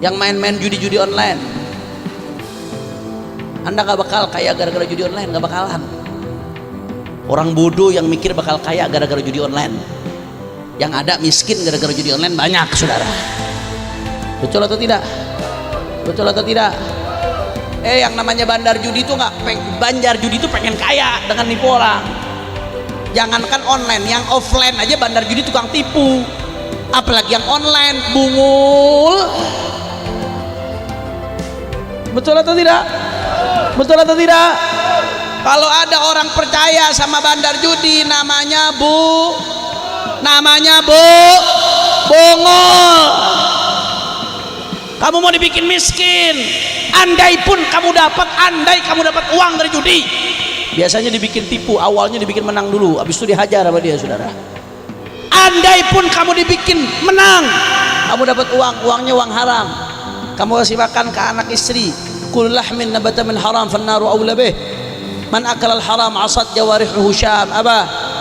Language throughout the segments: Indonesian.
yang main-main judi-judi online. Anda gak bakal kaya gara-gara judi online, gak bakalan. Orang bodoh yang mikir bakal kaya gara-gara judi online. Yang ada miskin gara-gara judi online banyak, saudara. Betul atau tidak? Betul atau tidak? Yang namanya bandar judi itu bandar judi itu pengen kaya dengan nipu orang. Jangankan online, yang offline aja bandar judi tukang tipu, apalagi yang online, bungul. Betul atau tidak? Betul atau tidak? Kalau ada orang percaya sama bandar judi, namanya bungul. Kamu mau dibikin miskin, andai kamu dapat uang dari judi, biasanya dibikin tipu, awalnya dibikin menang dulu, habis itu dihajar sama dia, saudara. Andai pun kamu dibikin menang, kamu dapat uangnya uang haram, kamu kasih makan ke anak istri, kul lahmin nabata min haram fannaru aula bih, man akal al haram asad jawarihuhu syam.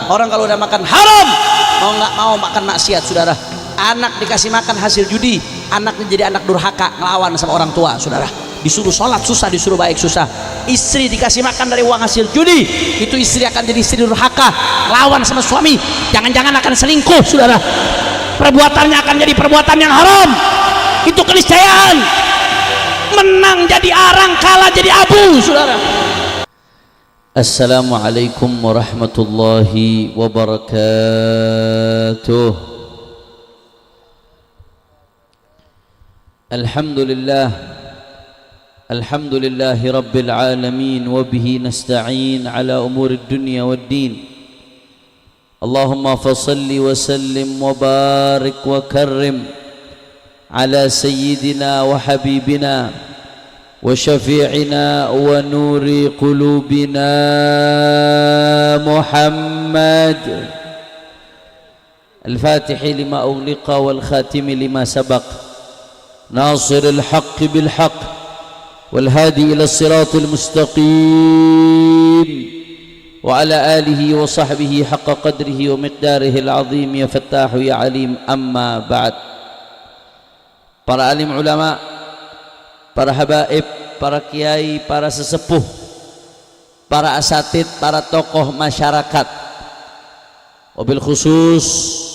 Orang kalau udah makan haram, mau nggak mau makan maksiat, saudara. Anak dikasih makan hasil judi, anaknya jadi anak durhaka, ngelawan sama orang tua, saudara. Disuruh sholat susah, disuruh baik susah. Istri dikasih makan dari uang hasil judi, itu istri akan jadi istri durhaka, lawan sama suami, jangan-jangan akan selingkuh, saudara. Perbuatannya akan jadi perbuatan yang haram. Itu keniscayaan. Menang jadi arang, kalah jadi abu, saudara. Assalamualaikum warahmatullahi wabarakatuh. Alhamdulillahi rabbil alamin, wa bihi nasta'in ala umuri dunya wad din. Allahumma fasalli wa sallim wa barik wa karrim ala sayyidina wa habibina wa syafi'ina wa nuri qulubina Muhammad al-fatihi lima ughliqa wal khatimi lima sabaq, ناصر الحق بالحق والهادي إلى الصراط المستقيم وعلى آله وصحبه حق قدره ومقداره العظيم يا فتاح يا عليم. أما بعد. Para alim ulama, para habaib, para kiai, para sesepuh, para asatid, para tokoh masyarakat, wabil khusus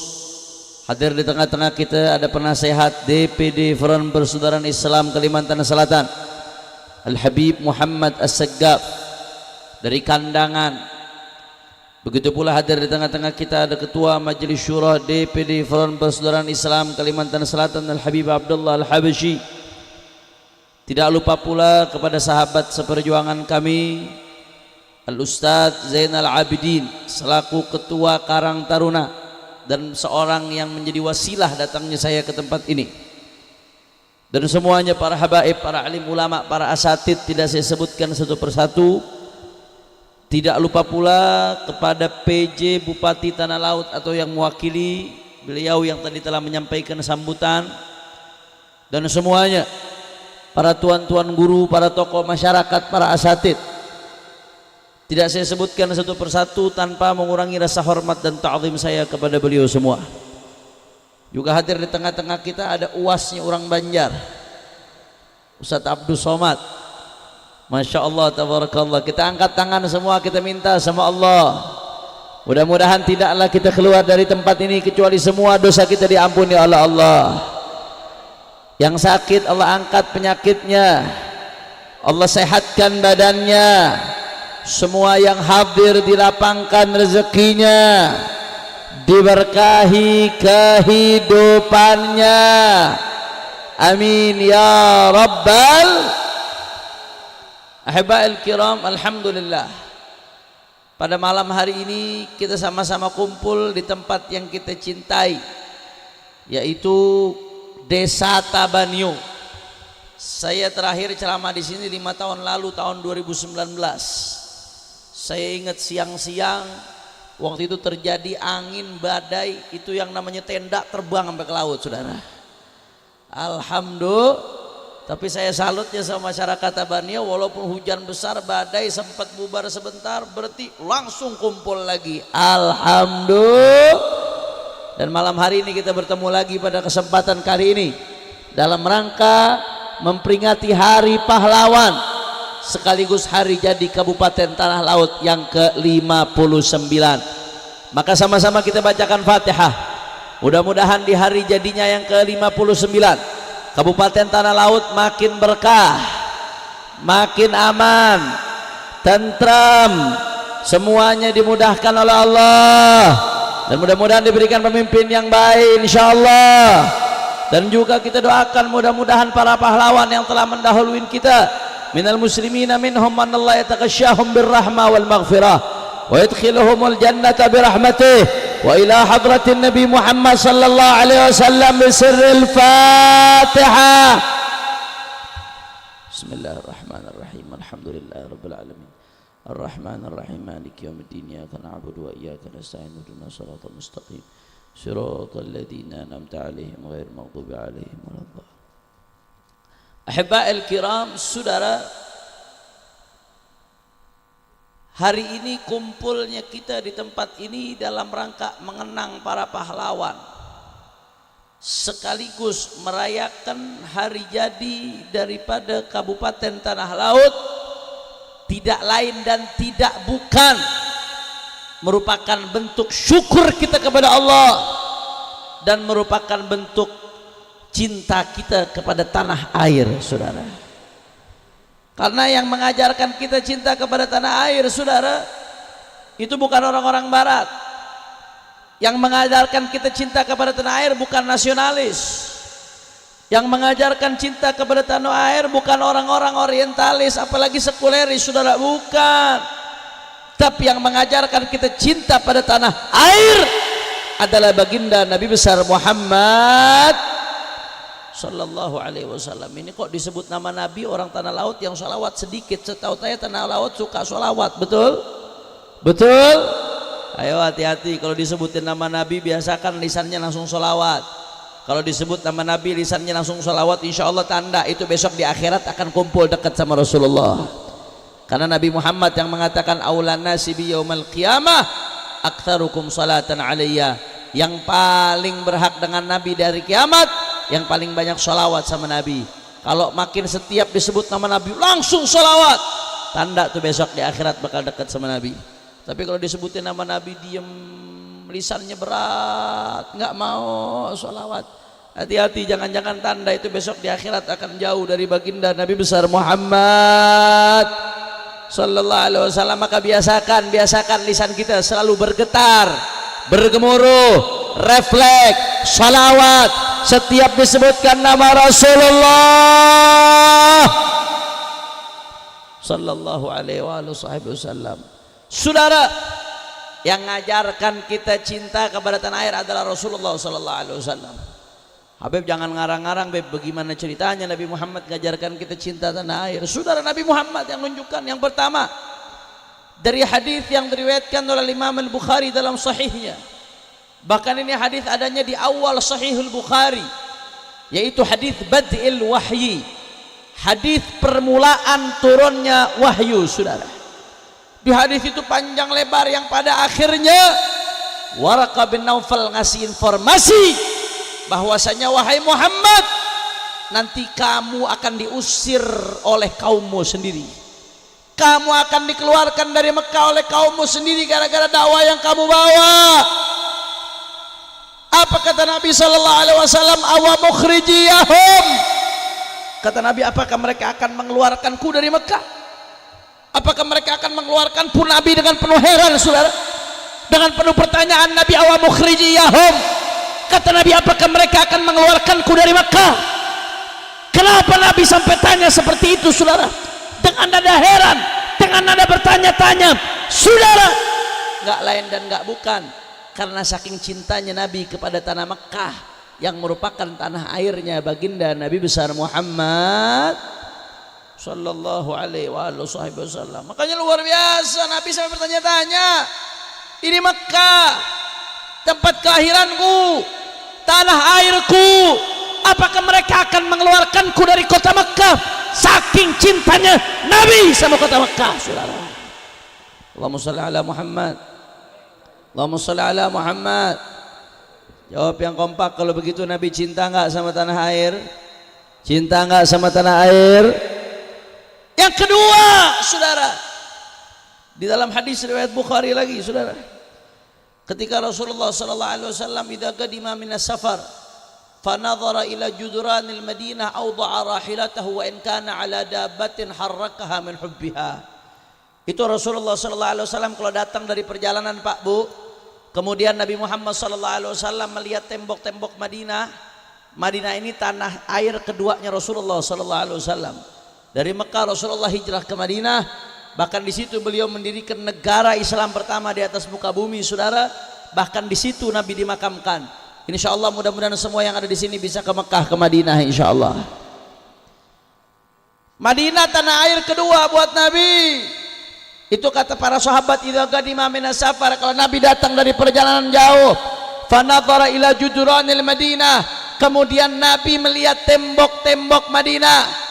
hadir di tengah-tengah kita ada penasehat DPD Front Persaudaraan Islam Kalimantan Selatan, Al-Habib Muhammad As-Saggaf dari Kandangan. Begitu pula hadir di tengah-tengah kita ada Ketua Majelis Syura DPD Front Persaudaraan Islam Kalimantan Selatan, Al-Habib Abdullah Al-Habasyi. Tidak lupa pula kepada sahabat seperjuangan kami, Al-Ustadz Zainal Abidin selaku Ketua Karang Taruna dan seorang yang menjadi wasilah datangnya saya ke tempat ini, dan semuanya para habaib, para alim ulama, para asatid tidak saya sebutkan satu persatu. Tidak lupa pula kepada PJ Bupati Tanah Laut atau yang mewakili beliau yang tadi telah menyampaikan sambutan, dan semuanya para tuan-tuan guru, para tokoh masyarakat, para asatid. Tidak saya sebutkan satu persatu tanpa mengurangi rasa hormat dan ta'zim saya kepada beliau semua. Juga hadir di tengah-tengah kita ada uasnya orang Banjar, Ustadz Abdul Somad. Masya Allah, tabarakallah. Kita angkat tangan semua, kita minta sama Allah, mudah-mudahan tidaklah kita keluar dari tempat ini kecuali semua dosa kita diampuni oleh Allah. Yang sakit Allah angkat penyakitnya, Allah sehatkan badannya. Semua yang hadir dilapangkan rezekinya, diberkahi kehidupannya, amin ya rabbal ahiba'il kiram. Alhamdulillah, pada malam hari ini kita sama-sama kumpul di tempat yang kita cintai, yaitu Desa Tabanio. Saya terakhir ceramah di sini 5 tahun lalu, tahun 2019. Saya ingat siang-siang waktu itu terjadi angin badai, itu yang namanya tenda terbang sampai ke laut, saudara. Alhamdulillah. Tapi saya salutnya sama masyarakat Tabanio, walaupun hujan besar, badai sempat bubar sebentar, berarti langsung kumpul lagi. Alhamdulillah. Dan malam hari ini kita bertemu lagi pada kesempatan kali ini dalam rangka memperingati Hari Pahlawan sekaligus hari jadi Kabupaten Tanah Laut yang ke-59. Maka sama-sama kita bacakan Fatihah. Mudah-mudahan di hari jadinya yang ke-59 Kabupaten Tanah Laut makin berkah, makin aman, tentram, semuanya dimudahkan oleh Allah, dan mudah-mudahan diberikan pemimpin yang baik insyaallah. Dan juga kita doakan mudah-mudahan para pahlawan yang telah mendahului kita minal muslimina minhum man Allah yataghasyahum birrahmah wal maghfirah wa yadkhiluhumul jannata birahmatih wa ila hadratin Nabi Muhammad sallallahu alaihi wasallam bisirril Fatihah. Bismillahirrahmanirrahim. Alhamdulillahirabbil alamin. Ar-Rahmanir-Rahim. Maliki yaumiddin. Iyyaka na'budu wa iyyaka nasta'in. Ihdinas siratal mustaqim. Shiratal ladzina an'amta 'alaihim ghairil maghdubi 'alaihim waladdallin. Ahibba'il kiram, saudara, hari ini kumpulnya kita di tempat ini dalam rangka mengenang para pahlawan sekaligus merayakan hari jadi daripada Kabupaten Tanah Laut, tidak lain dan tidak bukan merupakan bentuk syukur kita kepada Allah dan merupakan bentuk cinta kita kepada tanah air, saudara. Karena yang mengajarkan kita cinta kepada tanah air, saudara, itu bukan orang-orang barat. Yang mengajarkan kita cinta kepada tanah air bukan nasionalis. Yang mengajarkan cinta kepada tanah air bukan orang-orang orientalis, apalagi sekuleris, saudara, bukan. Tapi yang mengajarkan kita cinta pada tanah air adalah baginda Nabi besar Muhammad sallallahu alaihi wasallam. Ini kok disebut nama Nabi, orang tanah laut yang sholawat sedikit. Setahu saya tanah laut suka sholawat, betul? Betul? Ayo hati-hati kalau disebutin nama Nabi, biasakan lisannya langsung sholawat. Kalau disebut nama Nabi lisannya langsung sholawat, insya Allah tanda itu besok di akhirat akan kumpul dekat sama Rasulullah. Karena Nabi Muhammad yang mengatakan aulan nasi bi yaumal qiyamah aktsarukum salatan alayya. Yang paling berhak dengan Nabi dari kiamat yang paling banyak sholawat sama Nabi. Kalau makin setiap disebut nama Nabi langsung sholawat, tanda tuh besok di akhirat bakal dekat sama Nabi. Tapi kalau disebutin nama Nabi diem, lisannya berat, nggak mau sholawat, hati-hati, jangan-jangan tanda itu besok di akhirat akan jauh dari baginda Nabi besar Muhammad sallallahu alaihi wasallam. Maka biasakan lisan kita selalu bergetar, bergemuruh, refleks, salawat setiap disebutkan nama Rasulullah sallallahu alaihi wasallam. Saudara, yang ngajarkan kita cinta kepada tanah air adalah Rasulullah sallallahu alaihi wasallam. Habib jangan ngarang-ngarang, Beb, bagaimana ceritanya Nabi Muhammad ngajarkan kita cinta tanah air. Saudara, Nabi Muhammad yang menunjukkan yang pertama dari hadis yang diriwayatkan oleh Imam Al-Bukhari dalam sahihnya. Bahkan ini hadis adanya di awal Sahihul Bukhari, yaitu hadis Bad'il Wahyi, hadis permulaan turunnya wahyu, saudara. Di hadis itu panjang lebar yang pada akhirnya Waraqah bin Naufal ngasih informasi bahwasanya wahai Muhammad, nanti kamu akan diusir oleh kaummu sendiri. Kamu akan dikeluarkan dari Mekah oleh kaummu sendiri gara-gara dakwah yang kamu bawa. Apa kata Nabi sallallahu alaihi wasallam? Awa mukhrijiyahum. Kata Nabi, apakah mereka akan mengeluarkanku dari Mekah? Apakah mereka akan mengeluarkanku? Nabi dengan penuh heran, saudara, dengan penuh pertanyaan. Nabi, awa mukhrijiyahum. Kata Nabi, apakah mereka akan mengeluarkanku dari Mekah? Kenapa Nabi sampai tanya seperti itu, saudara? Dengan nada heran, dengan nada bertanya-tanya, saudara, nggak lain dan nggak bukan karena saking cintanya Nabi kepada tanah Mekah yang merupakan tanah airnya baginda Nabi besar Muhammad sallallahu alaihi wasallam. Makanya luar biasa Nabi sampai bertanya-tanya, ini Mekah tempat kelahiranku, tanah airku, apakah mereka akan mengeluarkanku dari kota Mekah? Saking cintanya Nabi sama kota Mekah, saudara. Allahumma shalli ala Muhammad, Allahumma shalli ala Muhammad. Jawab yang kompak kalau begitu. Nabi cinta nggak sama tanah air? Cinta enggak sama tanah air? Yang kedua, saudara, di dalam hadis riwayat Bukhari lagi, saudara, ketika Rasulullah sallallahu alaihi wasallam idza qadima minas safar fanadhara ila juduranil Madinah awda'a rahilatahu wa in kana ala dabbatin harrakaha min hubbiha. Itu Rasulullah sallallahu alaihi wasallam kalau datang dari perjalanan, Pak, Bu, kemudian Nabi Muhammad sallallahu alaihi wasallam melihat tembok-tembok Madinah. Madinah ini tanah air keduanya Rasulullah sallallahu alaihi wasallam. Dari Mekah Rasulullah hijrah ke Madinah, bahkan di situ beliau mendirikan negara Islam pertama di atas muka bumi, saudara. Bahkan di situ Nabi dimakamkan. Insyaallah mudah-mudahan semua yang ada di sini bisa ke Mekah, ke Madinah insyaallah. Madinah tanah air kedua buat Nabi. Itu kata para sahabat, idza qadima minas safar, kalau Nabi datang dari perjalanan jauh, fanadhara ila juduranil Madinah, kemudian Nabi melihat tembok-tembok Madinah.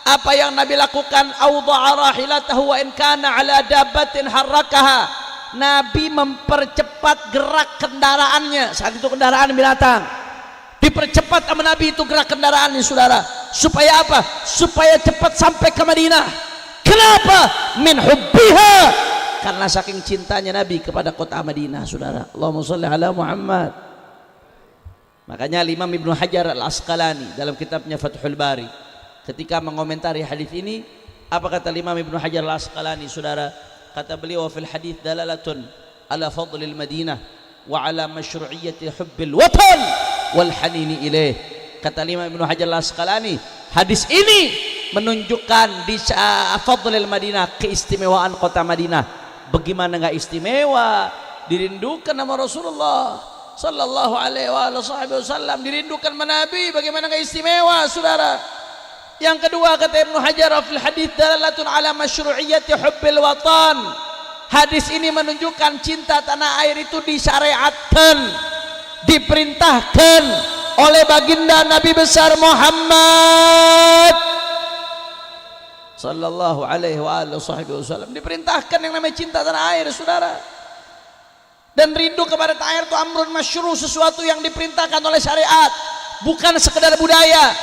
Apa yang Nabi lakukan? Awda'a rahilatahu wa in kana ala dabbatin harrakaha. Nabi mempercepat gerak kendaraannya. Saat itu kendaraan binatang, dipercepat sama Nabi itu gerak kendaraannya, saudara. Supaya apa? Supaya cepat sampai ke Madinah. Kenapa? Min hubbiha, karena saking cintanya Nabi kepada kota Madinah, saudara. Allahumma shalli ala Muhammad. Makanya Imam Ibnu Hajar Al-Asqalani dalam kitabnya Fathul Bari, ketika mengomentari hadis ini, apa kata Imam Ibnu Hajar Al-Asqalani, saudara? Kata beliau, fil hadis dalalatun ala fadlil Madinah wa ala masyru'iyyati hubbil watan wal hanini ilaih. Kata Imam Ibnu Hajar Al-Asqalani, hadis ini menunjukkan di fadlil Madinah, keistimewaan kota Madinah. Bagaimana enggak istimewa, dirindukan sama Rasulullah sallallahu alaihi wasallam, dirindukan sama Nabi, bagaimana enggak istimewa, saudara. Yang kedua kata Ibnu Hajar, fil hadits dalalatun ala masyru'iyyati hubbil watan. Hadis ini menunjukkan cinta tanah air itu disyariatkan, diperintahkan oleh baginda Nabi besar Muhammad sallallahu alaihi wasallam. Diperintahkan yang namanya cinta tanah air, saudara. Dan rindu kepada tanah air itu amrun masyru', sesuatu yang diperintahkan oleh syariat, bukan sekedar budaya,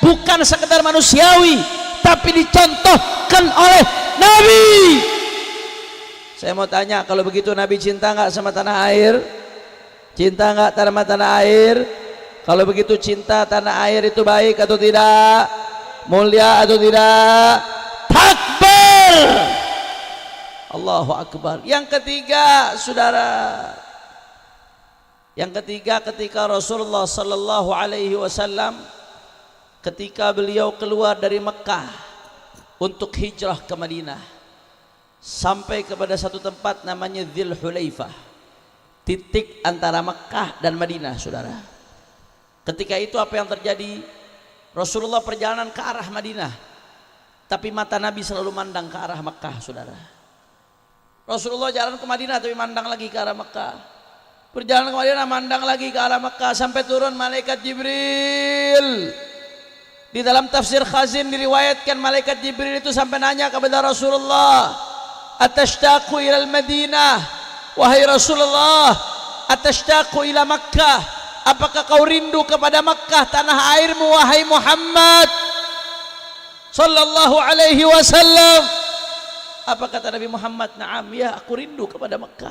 bukan sekedar manusiawi, tapi dicontohkan oleh Nabi. Saya mau tanya, kalau begitu Nabi cinta enggak sama tanah air? Cinta enggak sama tanah air? Kalau begitu cinta tanah air itu baik atau tidak? Mulia atau tidak? Takbir! Allahu Akbar. Yang ketiga, saudara, yang ketiga, ketika Rasulullah sallallahu alaihi wasallam, ketika beliau keluar dari Mekah untuk hijrah ke Madinah, sampai kepada satu tempat namanya Dzul Hulaifah, titik antara Mekah dan Madinah, saudara. Ketika itu apa yang terjadi? Rasulullah perjalanan ke arah Madinah, tapi mata Nabi selalu mandang ke arah Mekah, saudara. Rasulullah jalan ke Madinah tapi mandang lagi ke arah Mekah. Perjalanan ke Madinah mandang lagi ke arah Mekah, sampai turun malaikat Jibril. Di dalam tafsir Khazin diriwayatkan malaikat Jibril itu sampai nanya kepada Rasulullah, atashtaqu ilal Madinah, wahai Rasulullah, atashtaqu ila Makkah, apakah kau rindu kepada Makkah, tanah airmu, wahai Muhammad sallallahu alaihi wasallam? Apa kata Nabi Muhammad? Naam, ya, aku rindu kepada Makkah.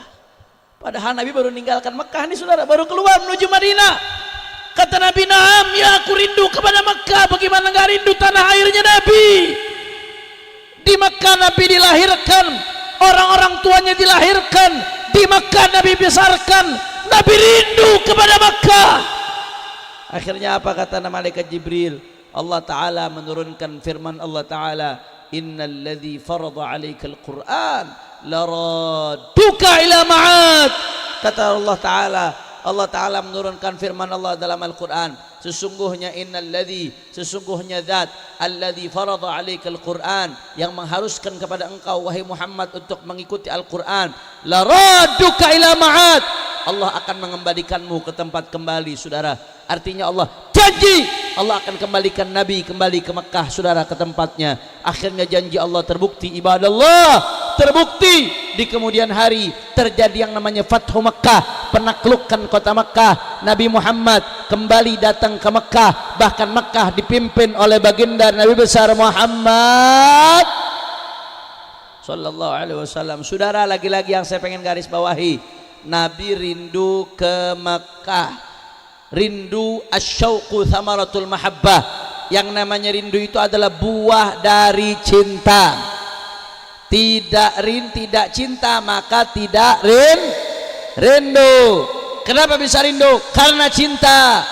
Padahal Nabi baru meninggalkan Makkah nih, saudara, baru keluar menuju Madinah. Kata Nabi, naam, ya, aku rindu kepada Makkah. Bagaimana enggak rindu tanah airnya Nabi? Di Makkah Nabi dilahirkan, orang-orang tuanya dilahirkan di Makkah, Nabi besarkan. Nabi rindu kepada Makkah. Akhirnya apa kata malaikat Jibril? Allah Ta'ala menurunkan firman Allah Ta'ala, innal ladzi farada 'alaikal Qur'an laraduka ila ma'ad. Kata Allah Ta'ala menurunkan firman Allah dalam Al-Quran, sesungguhnya sesungguhnya zat alladzi farada 'alaikal Qur'an, yang mengharuskan kepada engkau wahai Muhammad untuk mengikuti Al-Quran, laraduka ila ma'ad, Allah akan mengembalikanmu ke tempat kembali, saudara. Artinya Allah janji Allah akan kembalikan Nabi kembali ke Mekah, saudara, ke tempatnya. Akhirnya janji Allah terbukti, ibadallah, terbukti di kemudian hari terjadi yang namanya Fathu Makkah, penaklukan kota Makkah. Nabi Muhammad kembali datang ke Makkah, bahkan Makkah dipimpin oleh baginda Nabi besar Muhammad sallallahu alaihi wasallam. Saudara, lagi-lagi yang saya pengen garis bawahi, Nabi rindu ke Makkah, rindu asyauqu thamaratul mahabbah. Yang namanya rindu itu adalah buah dari cinta. Tidak cinta maka tidak rindu. Kenapa bisa rindu? Karena cinta.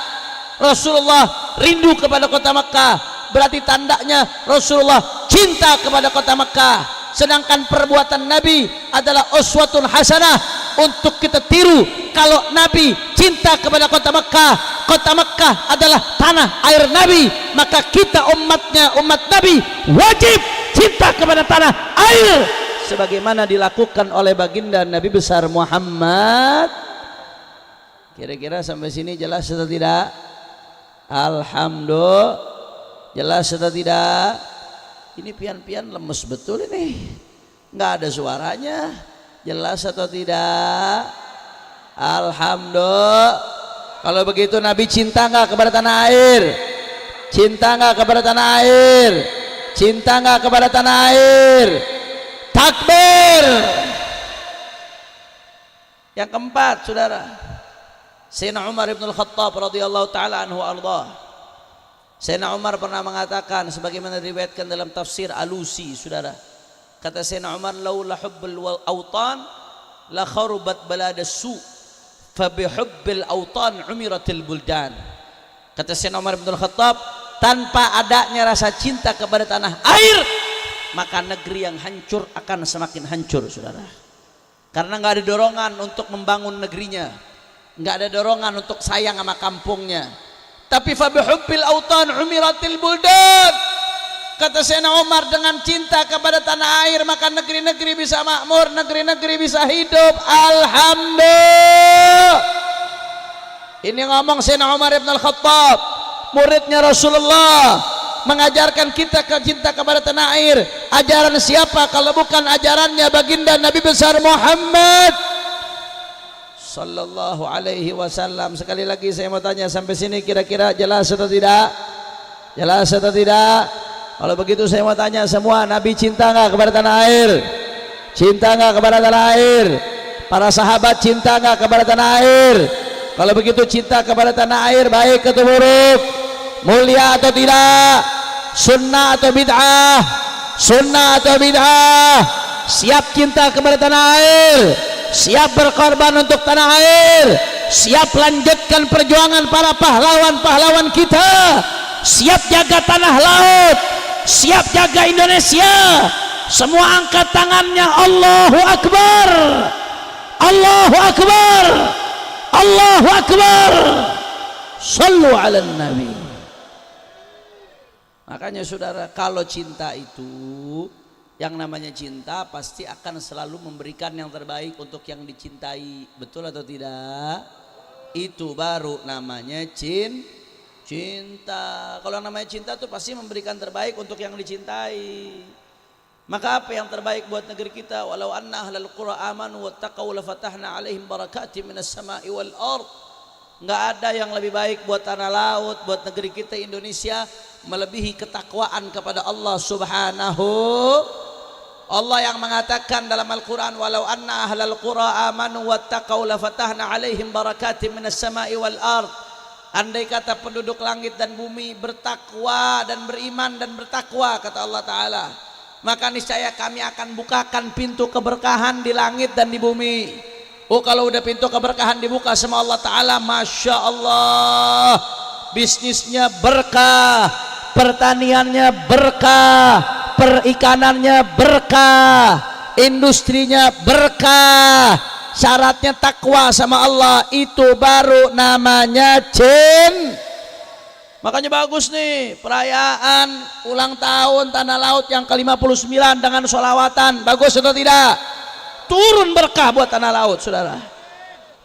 Rasulullah rindu kepada kota Makkah, berarti tandanya Rasulullah cinta kepada kota Makkah. Sedangkan perbuatan Nabi adalah uswatun hasanah untuk kita tiru. Kalau Nabi cinta kepada kota Makkah adalah tanah air Nabi, maka kita umatnya, umat Nabi wajib cinta kepada tanah air sebagaimana dilakukan oleh baginda Nabi besar Muhammad. Kira-kira sampai sini jelas atau tidak? Alhamdulillah, jelas atau tidak? Ini pian-pian lemes betul ini, nggak ada suaranya. Jelas atau tidak? Alhamdulillah. Kalau begitu Nabi cinta nggak kepada tanah air? Cinta nggak kepada tanah air? Cinta nggak kepada tanah air? Takbir. Yang keempat, saudara, Sayyidina Umar ibn al-Khattab radhiyallahu taala anhu arda. Sayyidina Umar pernah mengatakan sebagaimana diriwayatkan dalam tafsir Alusi, saudara. Kata Sayyidina Umar, laula hubbul autan la kharubat baladas su fa bihubbil autan umiratil buldan. Kata Sayyidina Umar bin Khattab, tanpa adanya rasa cinta kepada tanah air, maka negeri yang hancur akan semakin hancur, saudara. Karena nggak ada dorongan untuk membangun negerinya, nggak ada dorongan untuk sayang sama kampungnya. Tapi fa bihubbil autan umiratil buldan. Kata Sayyidina Umar, dengan cinta kepada tanah air maka negeri-negeri bisa makmur, negeri-negeri bisa hidup. Alhamdulillah. Ini ngomong Sayyidina Umar ibn al-Khattab, muridnya Rasulullah, mengajarkan kita cinta kepada tanah air. Ajaran siapa kalau bukan ajarannya baginda Nabi besar Muhammad sallallahu alaihi wasallam. Sekali lagi saya mau tanya, sampai sini kira-kira jelas atau tidak? Jelas atau tidak? Kalau begitu saya mau tanya semua, Nabi cinta nggak kepada tanah air? Cinta nggak kepada tanah air? Para sahabat cinta nggak kepada tanah air? Kalau begitu cinta kepada tanah air baik atau buruk? Mulia atau tidak? Sunnah atau bid'ah? Sunnah atau bid'ah? Siap cinta kepada tanah air? Siap berkorban untuk tanah air? Siap lanjutkan perjuangan para pahlawan-pahlawan kita? Siap jaga tanah laut? Siap jaga Indonesia? Semua angkat tangannya. Allahu Akbar, Allahu Akbar, Allahu Akbar. Sallu ala Nabi. Makanya saudara, kalau cinta itu, yang namanya cinta pasti akan selalu memberikan yang terbaik untuk yang dicintai. Betul atau tidak? Itu baru namanya cinta. Kalau namanya cinta tuh pasti memberikan terbaik untuk yang dicintai. Maka apa yang terbaik buat negeri kita? Walau anna ahlal qura amanu wattaqau lafatahna alaihim barakatim minas sama'i wal ard. Enggak ada yang lebih baik buat tanah laut, buat negeri kita Indonesia melebihi ketakwaan kepada Allah Subhanahu. Allah yang mengatakan dalam Al-Qur'an, walau anna ahlal qura amanu wattaqau lafatahna alaihim barakatim minas sama'i wal ard. Andai kata penduduk langit dan bumi bertakwa dan beriman dan bertakwa, kata Allah Ta'ala, maka niscaya kami akan bukakan pintu keberkahan di langit dan di bumi. Oh, kalau udah pintu keberkahan dibuka sama Allah Ta'ala, Masya Allah, bisnisnya berkah, pertaniannya berkah, perikanannya berkah, industrinya berkah. Syaratnya takwa sama Allah, itu baru namanya cinta. Makanya bagus nih perayaan ulang tahun Tanah Laut yang ke-59 dengan sholawatan. Bagus atau tidak? Turun berkah buat Tanah Laut, saudara.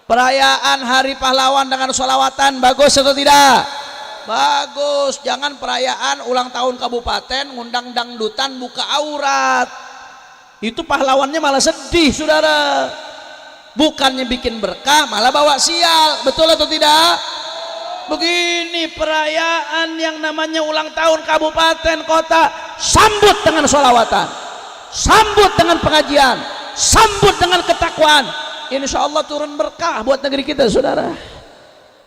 Perayaan Hari Pahlawan dengan sholawatan. Bagus atau tidak? Bagus. Jangan perayaan ulang tahun kabupaten ngundang dangdutan buka aurat. Itu pahlawannya malah sedih, saudara. Bukannya bikin berkah, malah bawa sial. Betul atau tidak? Begini perayaan yang namanya ulang tahun kabupaten kota, sambut dengan sholawatan, sambut dengan pengajian, sambut dengan ketakwaan. Insya Allah turun berkah buat negeri kita, saudara.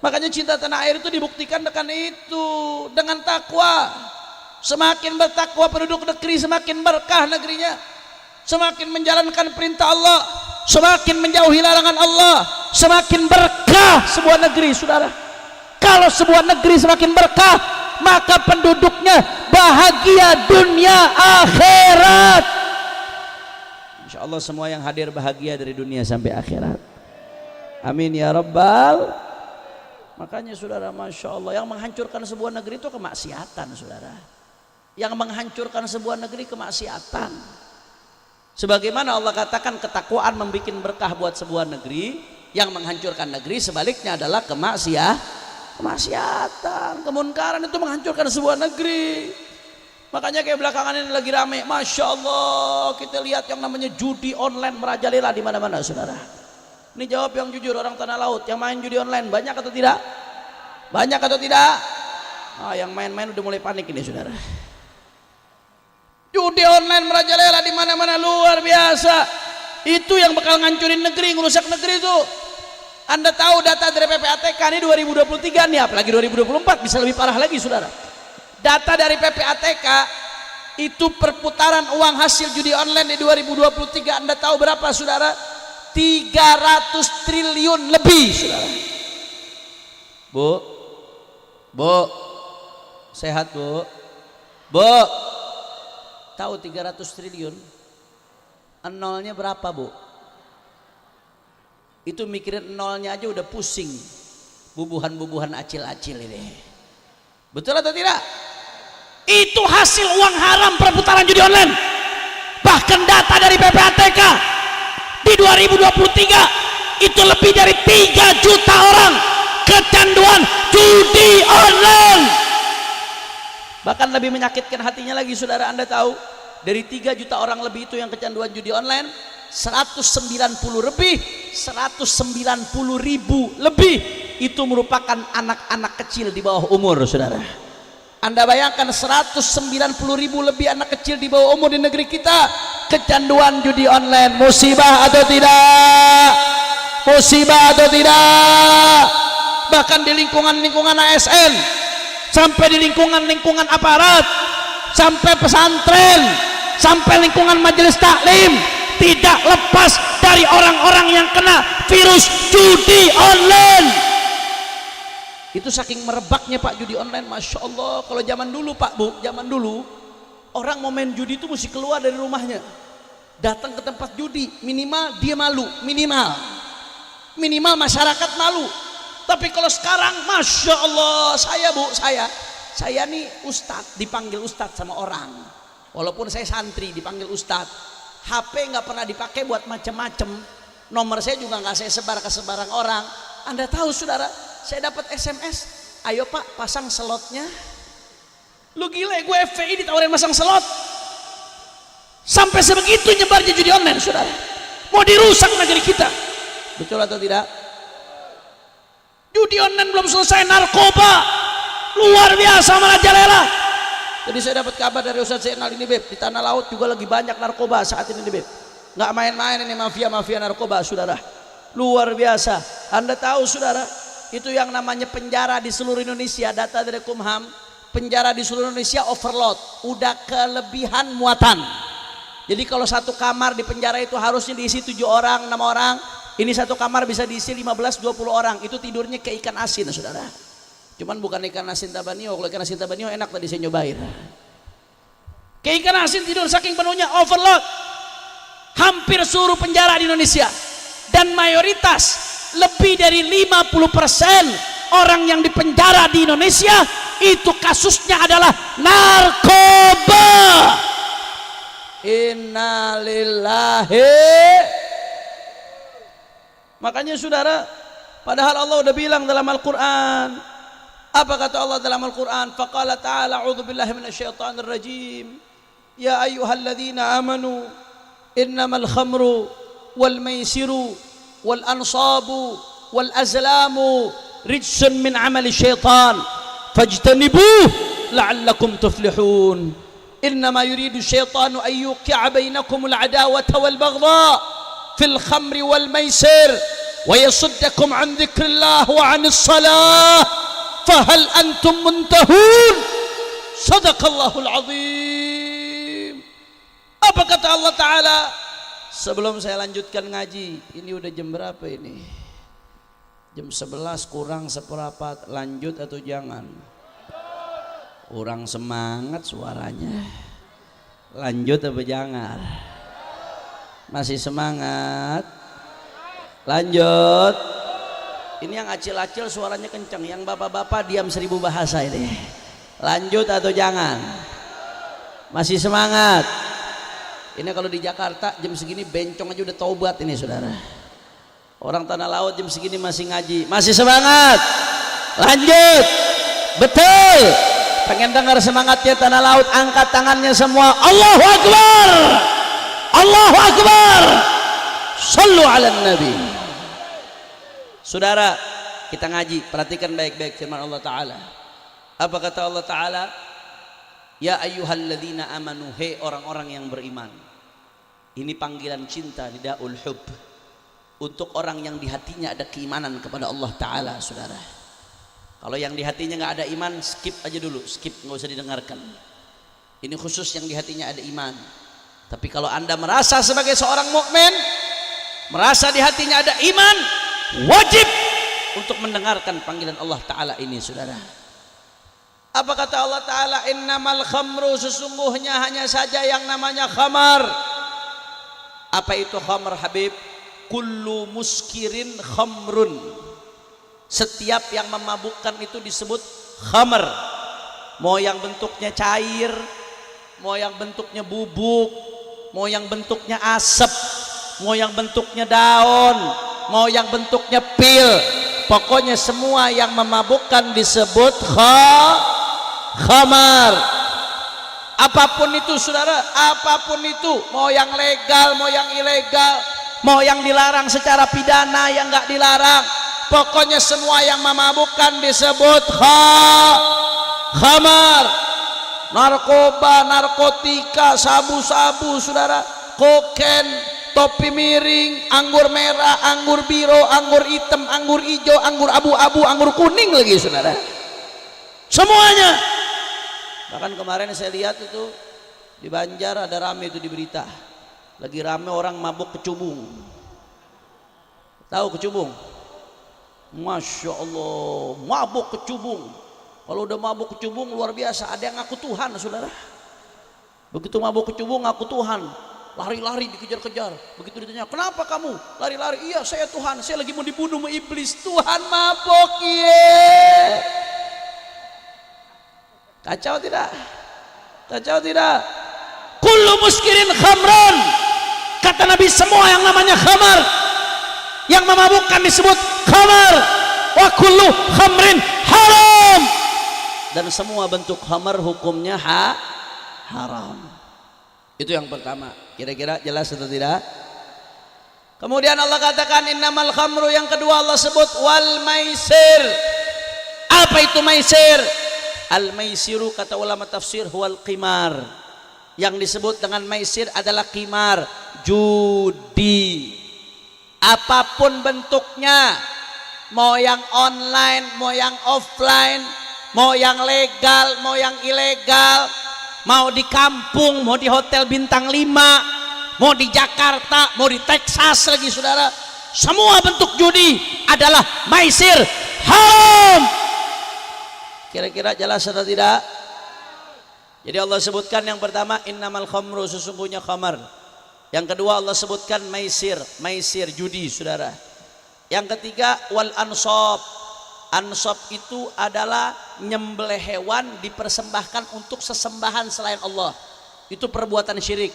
Makanya cinta tanah air itu dibuktikan dengan itu, dengan takwa. Semakin bertakwa penduduk negeri, semakin berkah negerinya. Semakin menjalankan perintah Allah, semakin menjauhi larangan Allah, semakin berkah sebuah negeri, saudara. Kalau sebuah negeri semakin berkah, maka penduduknya bahagia dunia akhirat. Insya Allah semua yang hadir bahagia dari dunia sampai akhirat. Amin ya rabbal. Makanya saudara, Masya Allah, yang menghancurkan sebuah negeri itu kemaksiatan, saudara. Yang menghancurkan sebuah negeri kemaksiatan. Sebagaimana Allah katakan ketakwaan membuat berkah buat sebuah negeri, yang menghancurkan negeri sebaliknya adalah kemaksiatan, kemunkaran itu menghancurkan sebuah negeri. Makanya kayak belakangan ini lagi rame, Masya Allah, kita lihat yang namanya judi online merajalela di mana-mana, saudara. Ini jawab yang jujur, orang tanah laut yang main judi online banyak atau tidak? Banyak atau tidak? Yang main-main udah mulai panik ini, saudara. Judi online merajalela di mana-mana, luar biasa. Itu yang bakal ngancurin negeri, ngerusak negeri itu. Anda tahu data dari PPATK ini 2023 nih, apalagi 2024 bisa lebih parah lagi, saudara. Data dari PPATK itu perputaran uang hasil judi online di 2023, Anda tahu berapa, saudara? 300 triliun lebih, saudara. Bu, sehat bu? Tahu 300 triliun? Nolnya berapa, bu? Itu mikirin nolnya aja udah pusing. Bubuhan-bubuhan acil-acil ini. Betul atau tidak? Itu hasil uang haram perputaran judi online. Bahkan data dari PPATK di 2023 itu lebih dari 3 juta orang kecanduan judi online. Bahkan lebih menyakitkan hatinya lagi, saudara, Anda tahu, dari 3 juta orang lebih itu yang kecanduan judi online, 190 ribu lebih itu merupakan anak-anak kecil di bawah umur, saudara. Anda bayangkan 190 ribu lebih anak kecil di bawah umur di negeri kita kecanduan judi online. Musibah atau tidak? Musibah atau tidak? Bahkan di lingkungan-lingkungan ASN, sampai di lingkungan-lingkungan aparat, sampai pesantren, sampai lingkungan majelis taklim, tidak lepas dari orang-orang yang kena virus judi online. Itu saking merebaknya Pak judi online, Masya Allah. Kalau zaman dulu Pak Bu, zaman dulu orang mau main judi itu mesti keluar dari rumahnya, datang ke tempat judi, minimal dia malu, minimal masyarakat malu. Tapi kalau sekarang, Masya Allah, saya nih ustadz, dipanggil ustadz sama orang, walaupun saya santri dipanggil ustadz. HP nggak pernah dipakai buat macem-macem, nomor saya juga nggak saya sebar ke sebarang orang. Anda tahu, saudara, saya dapat SMS, ayo Pak pasang slotnya. Lu gila, gue FPI ditawarin pasang slot. Sampai sebegitu nyebarnya judi online, saudara. Mau dirusak negeri kita. Betul atau tidak? Judi online belum selesai, narkoba luar biasa merajalela. Jadi saya dapat kabar dari Ustaz Zainal ini, Beb, di tanah laut juga lagi banyak narkoba saat ini, Beb. Nggak main-main ini mafia narkoba, saudara. Luar biasa. Anda tahu, saudara, itu yang namanya penjara di seluruh Indonesia, data dari Kumham, penjara di seluruh Indonesia overload, udah kelebihan muatan. Jadi kalau satu kamar di penjara itu harusnya diisi 7 orang, 6 orang, ini satu kamar bisa diisi 15-20 orang. Itu tidurnya kayak ikan asin, saudara. Cuman bukan ikan asin tabanio. Kalau ikan asin tabanio enak, tadi saya nyobain. Kayak ikan asin tidur saking penuhnya, overload. Hampir seluruh penjara di Indonesia, dan mayoritas lebih dari 50% orang yang dipenjara di Indonesia itu kasusnya adalah narkoba. Innalillahi. Makanya saudara, padahal Allah udah bilang dalam Al-Quran, apa kata Allah dalam Al-Quran? Faqala ta'ala a'udzu billahi minasyaitonir rajim, ya ayyuhalladzina amanu innamal khamru wal maisiru wal ansabu wal azlamu rijsun min amali syaitan fajtanibuh la'allakum tuflihun. Innama yuridu syaitanu an yuqi'a bainakumul adawata wal baghdha fil khamri wal maisir wa yasuddakum an dzikrillah wa 'anis salah fahal antum muntahun. Sadaqallahul azim. Apa kata Allah Ta'ala? Sebelum saya lanjutkan ngaji, ini udah jam berapa ini? Jam 11 kurang seperempat. Lanjut atau jangan? Kurang semangat suaranya. Lanjut apa jangan? Masih semangat? Lanjut. Ini yang acil-acil suaranya kencang, yang bapak-bapak diam 1000 bahasa ini. Lanjut atau jangan? Masih semangat? Ini kalau di Jakarta jam segini bencong aja udah taubat ini saudara. Orang Tanah Laut jam segini masih ngaji. Masih semangat? Lanjut. Betul. Pengen dengar semangatnya Tanah Laut, angkat tangannya semua. Allahu Akbar. Allahu Akbar. Sallu ala Nabi. Saudara, kita ngaji, perhatikan baik-baik firman Allah Ta'ala. Apa kata Allah Ta'ala? Ya ayyuhalladzina amanu, hei orang-orang yang beriman. Ini panggilan cinta, nidaul hub, untuk orang yang di hatinya ada keimanan kepada Allah Ta'ala. Saudara, kalau yang di hatinya nggak ada iman, skip aja dulu, skip, nggak usah didengarkan. Ini khusus yang di hatinya ada iman. Tapi kalau anda merasa sebagai seorang mukmin, merasa di hatinya ada iman, wajib untuk mendengarkan panggilan Allah Ta'ala ini saudara. Apa kata Allah Ta'ala? Innamal khamru, sesungguhnya hanya saja yang namanya khamar. Apa itu khamar Habib? Kullu muskirin khamrun. Setiap yang memabukkan itu disebut khamar. Mau yang bentuknya cair, mau yang bentuknya bubuk, mau yang bentuknya asap, mau yang bentuknya daun, mau yang bentuknya pil, pokoknya semua yang memabukkan disebut khamar. Apapun itu saudara, apapun itu, mau yang legal, mau yang ilegal, mau yang dilarang secara pidana, yang nggak dilarang, pokoknya semua yang memabukkan disebut khamar. Narkoba, narkotika, sabu-sabu saudara, kokain, topi miring, anggur merah, anggur biru, anggur hitam, anggur hijau, anggur abu-abu, anggur kuning lagi saudara, semuanya. Bahkan kemarin saya lihat itu di Banjar ada rame itu di berita, lagi rame orang mabuk kecubung. Tahu kecubung? Masya Allah, mabuk kecubung. Kalau udah mabuk kecubung luar biasa, ada yang ngaku Tuhan saudara. Begitu mabuk kecubung ngaku Tuhan, lari-lari dikejar-kejar. Begitu ditanya, kenapa kamu lari-lari? Iya saya Tuhan, saya lagi mau dibunuh sama iblis. Tuhan mabok, iya. Kacau tidak? Kacau tidak? Kullu muskirin khamran. Kata Nabi, semua yang namanya khamar, yang memabukkan disebut khamar. Wa kullu khamrin haram. Dan semua bentuk khamar hukumnya haram. Itu yang pertama. Kira-kira jelas atau tidak? Kemudian Allah katakan innamal khamru, yang kedua Allah sebut wal maisir. Apa itu maisir? Al maisiru kata ulama tafsir huwal qimar. Yang disebut dengan maisir adalah qimar, judi. Apapun bentuknya, mau yang online, mau yang offline, mau yang legal, mau yang ilegal, mau di kampung, mau di hotel bintang 5, mau di Jakarta, mau di Texas lagi saudara, semua bentuk judi adalah maisir, haram. Kira-kira jelas atau tidak? Jadi Allah sebutkan yang pertama innamal khamru, sesungguhnya khamar. Yang kedua Allah sebutkan maisir, maisir judi saudara. Yang ketiga wal ansab. Ansab itu adalah nyembelih hewan dipersembahkan untuk sesembahan selain Allah. Itu perbuatan syirik.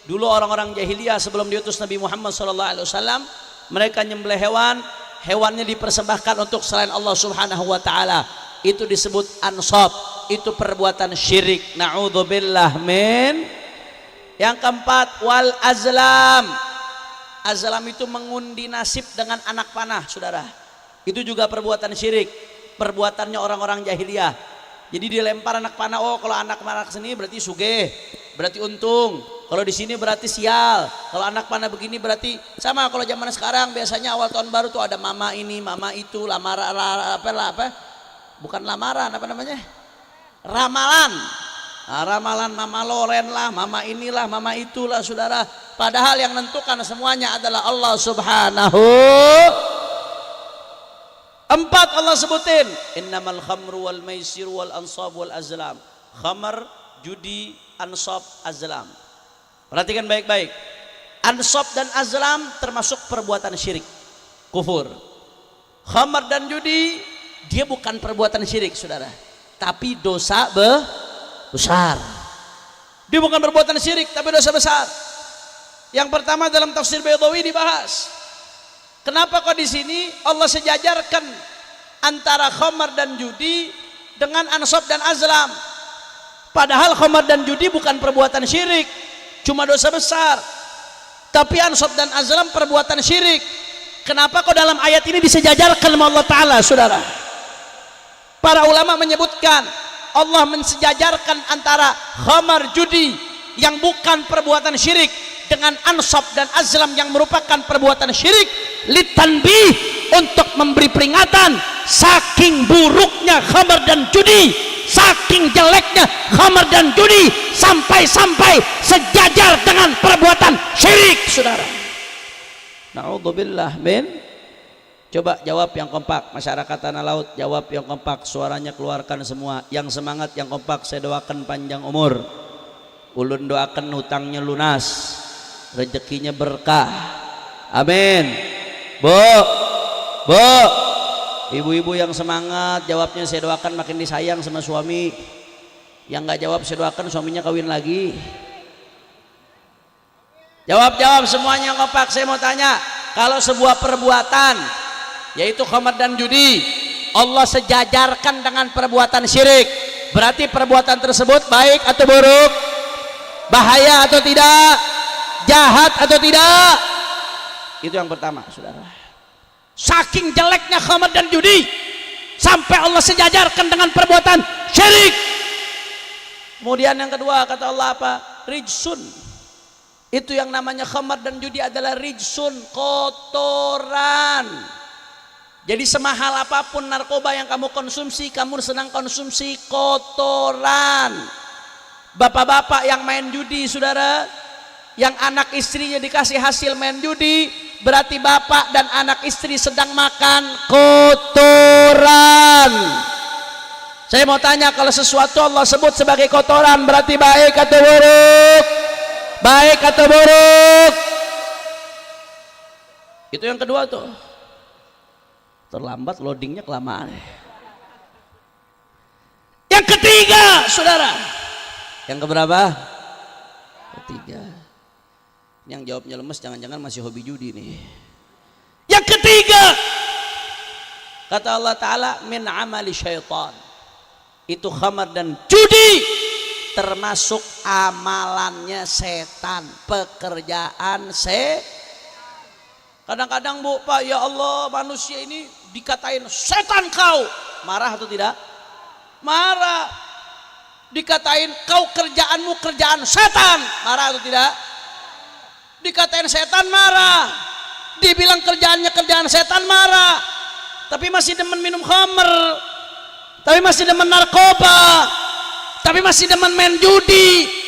Dulu orang-orang jahiliyah sebelum diutus Nabi Muhammad SAW, mereka nyembelih hewan, hewannya dipersembahkan untuk selain Allah Subhanahu wa taala. Itu disebut ansab, itu perbuatan syirik. Na'udzubillah min Yang keempat, wal azlam. Azlam itu mengundi nasib dengan anak panah, saudara. Itu juga perbuatan syirik, perbuatannya orang-orang jahiliyah. Jadi dilempar anak panah, oh kalau anak panah kesini berarti sugih, berarti untung. Kalau di sini berarti sial. Kalau anak panah begini berarti sama. Kalau zaman sekarang biasanya awal tahun baru tuh ada mama ini, mama itu, lamaran apa? Bukan lamaran, apa namanya? Ramalan. Nah, ramalan mama Loren lah, mama inilah, mama itulah, saudara. Padahal yang menentukan semuanya adalah Allah Subhanahu. Empat Allah sebutin, innamal khamru wal maisir wal ansab wal azlam. Khamar, judi, ansab, azlam. Perhatikan baik-baik. Ansab dan azlam termasuk perbuatan syirik, kufur. Khamar dan judi dia bukan perbuatan syirik, saudara, tapi dosa besar. Dia bukan perbuatan syirik tapi dosa besar. Yang pertama dalam tafsir Baydawi dibahas. Kenapa kok di sini Allah sejajarkan antara khamar dan judi dengan ansab dan azlam? Padahal khamar dan judi bukan perbuatan syirik, cuma dosa besar. Tapi ansab dan azlam perbuatan syirik. Kenapa kok dalam ayat ini disejajarkan oleh Allah Ta'ala, saudara? Para ulama menyebutkan Allah mensejajarkan antara khamar judi yang bukan perbuatan syirik dengan ansab dan azlam yang merupakan perbuatan syirik, litanbih, untuk memberi peringatan saking buruknya khamar dan judi, saking jeleknya khamar dan judi, sampai-sampai sejajar dengan perbuatan syirik, saudara. Na'udzubillah min. Coba jawab yang kompak, masyarakat Tanah Laut, jawab yang kompak, suaranya keluarkan semua. Yang semangat, yang kompak, saya doakan panjang umur. Ulun doakan hutangnya lunas, rezekinya berkah. Amin. Bu, ibu-ibu yang semangat jawabnya, saya doakan makin disayang sama suami. Yang nggak jawab saya doakan suaminya kawin lagi. Jawab semuanya yang kompak. Saya mau tanya, kalau sebuah perbuatan yaitu khamar dan judi Allah sejajarkan dengan perbuatan syirik, berarti perbuatan tersebut baik atau buruk? Bahaya atau tidak? Jahat atau tidak? Itu yang pertama, saudara. Saking jeleknya khamar dan judi sampai Allah sejajarkan dengan perbuatan syirik. Kemudian yang kedua kata Allah apa? Rijsun. Itu yang namanya khamar dan judi adalah rijsun, kotoran. Jadi semahal apapun narkoba yang kamu konsumsi, kamu senang konsumsi kotoran. Bapak-bapak yang main judi, saudara, yang anak istrinya dikasih hasil main judi, berarti bapak dan anak istri sedang makan kotoran. Saya mau tanya, kalau sesuatu Allah sebut sebagai kotoran berarti baik atau buruk? Baik atau buruk? Itu yang kedua tuh. Terlambat loadingnya, kelamaan. Yang ketiga, saudara. Yang keberapa? Ketiga. Yang jawabnya lemes, jangan-jangan masih hobi judi nih. Yang ketiga, kata Allah Ta'ala, min amali syaitan. Itu khamar dan judi termasuk amalannya setan, pekerjaan Kadang-kadang Bu, Pak, ya Allah, manusia ini dikatain setan kau, marah atau tidak? Marah. Dikatain kau kerjaanmu kerjaan setan, marah atau tidak? Dikatain setan, marah. Dibilang kerjaannya kerjaan setan, marah. Tapi masih demen minum khamr, tapi masih demen narkoba, tapi masih demen main judi.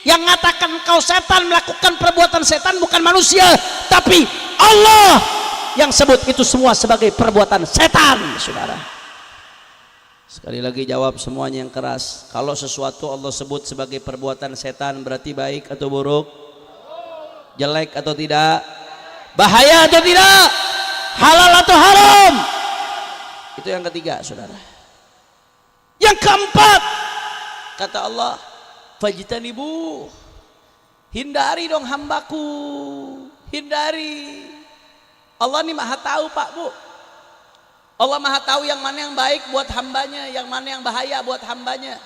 Yang mengatakan kau setan, melakukan perbuatan setan bukan manusia, tapi Allah yang sebut itu semua sebagai perbuatan setan, saudara. Sekali lagi jawab semuanya yang keras. Kalau sesuatu Allah sebut sebagai perbuatan setan berarti baik atau buruk? Jelek atau tidak? Bahaya atau tidak? Halal atau haram? Itu yang ketiga, saudara. Yang keempat, kata Allah, fajtanibu, hindari dong hambaku, hindari. Allah ini maha tahu, Pak, Bu. Allah maha tahu yang mana yang baik buat hambanya, yang mana yang bahaya buat hambanya.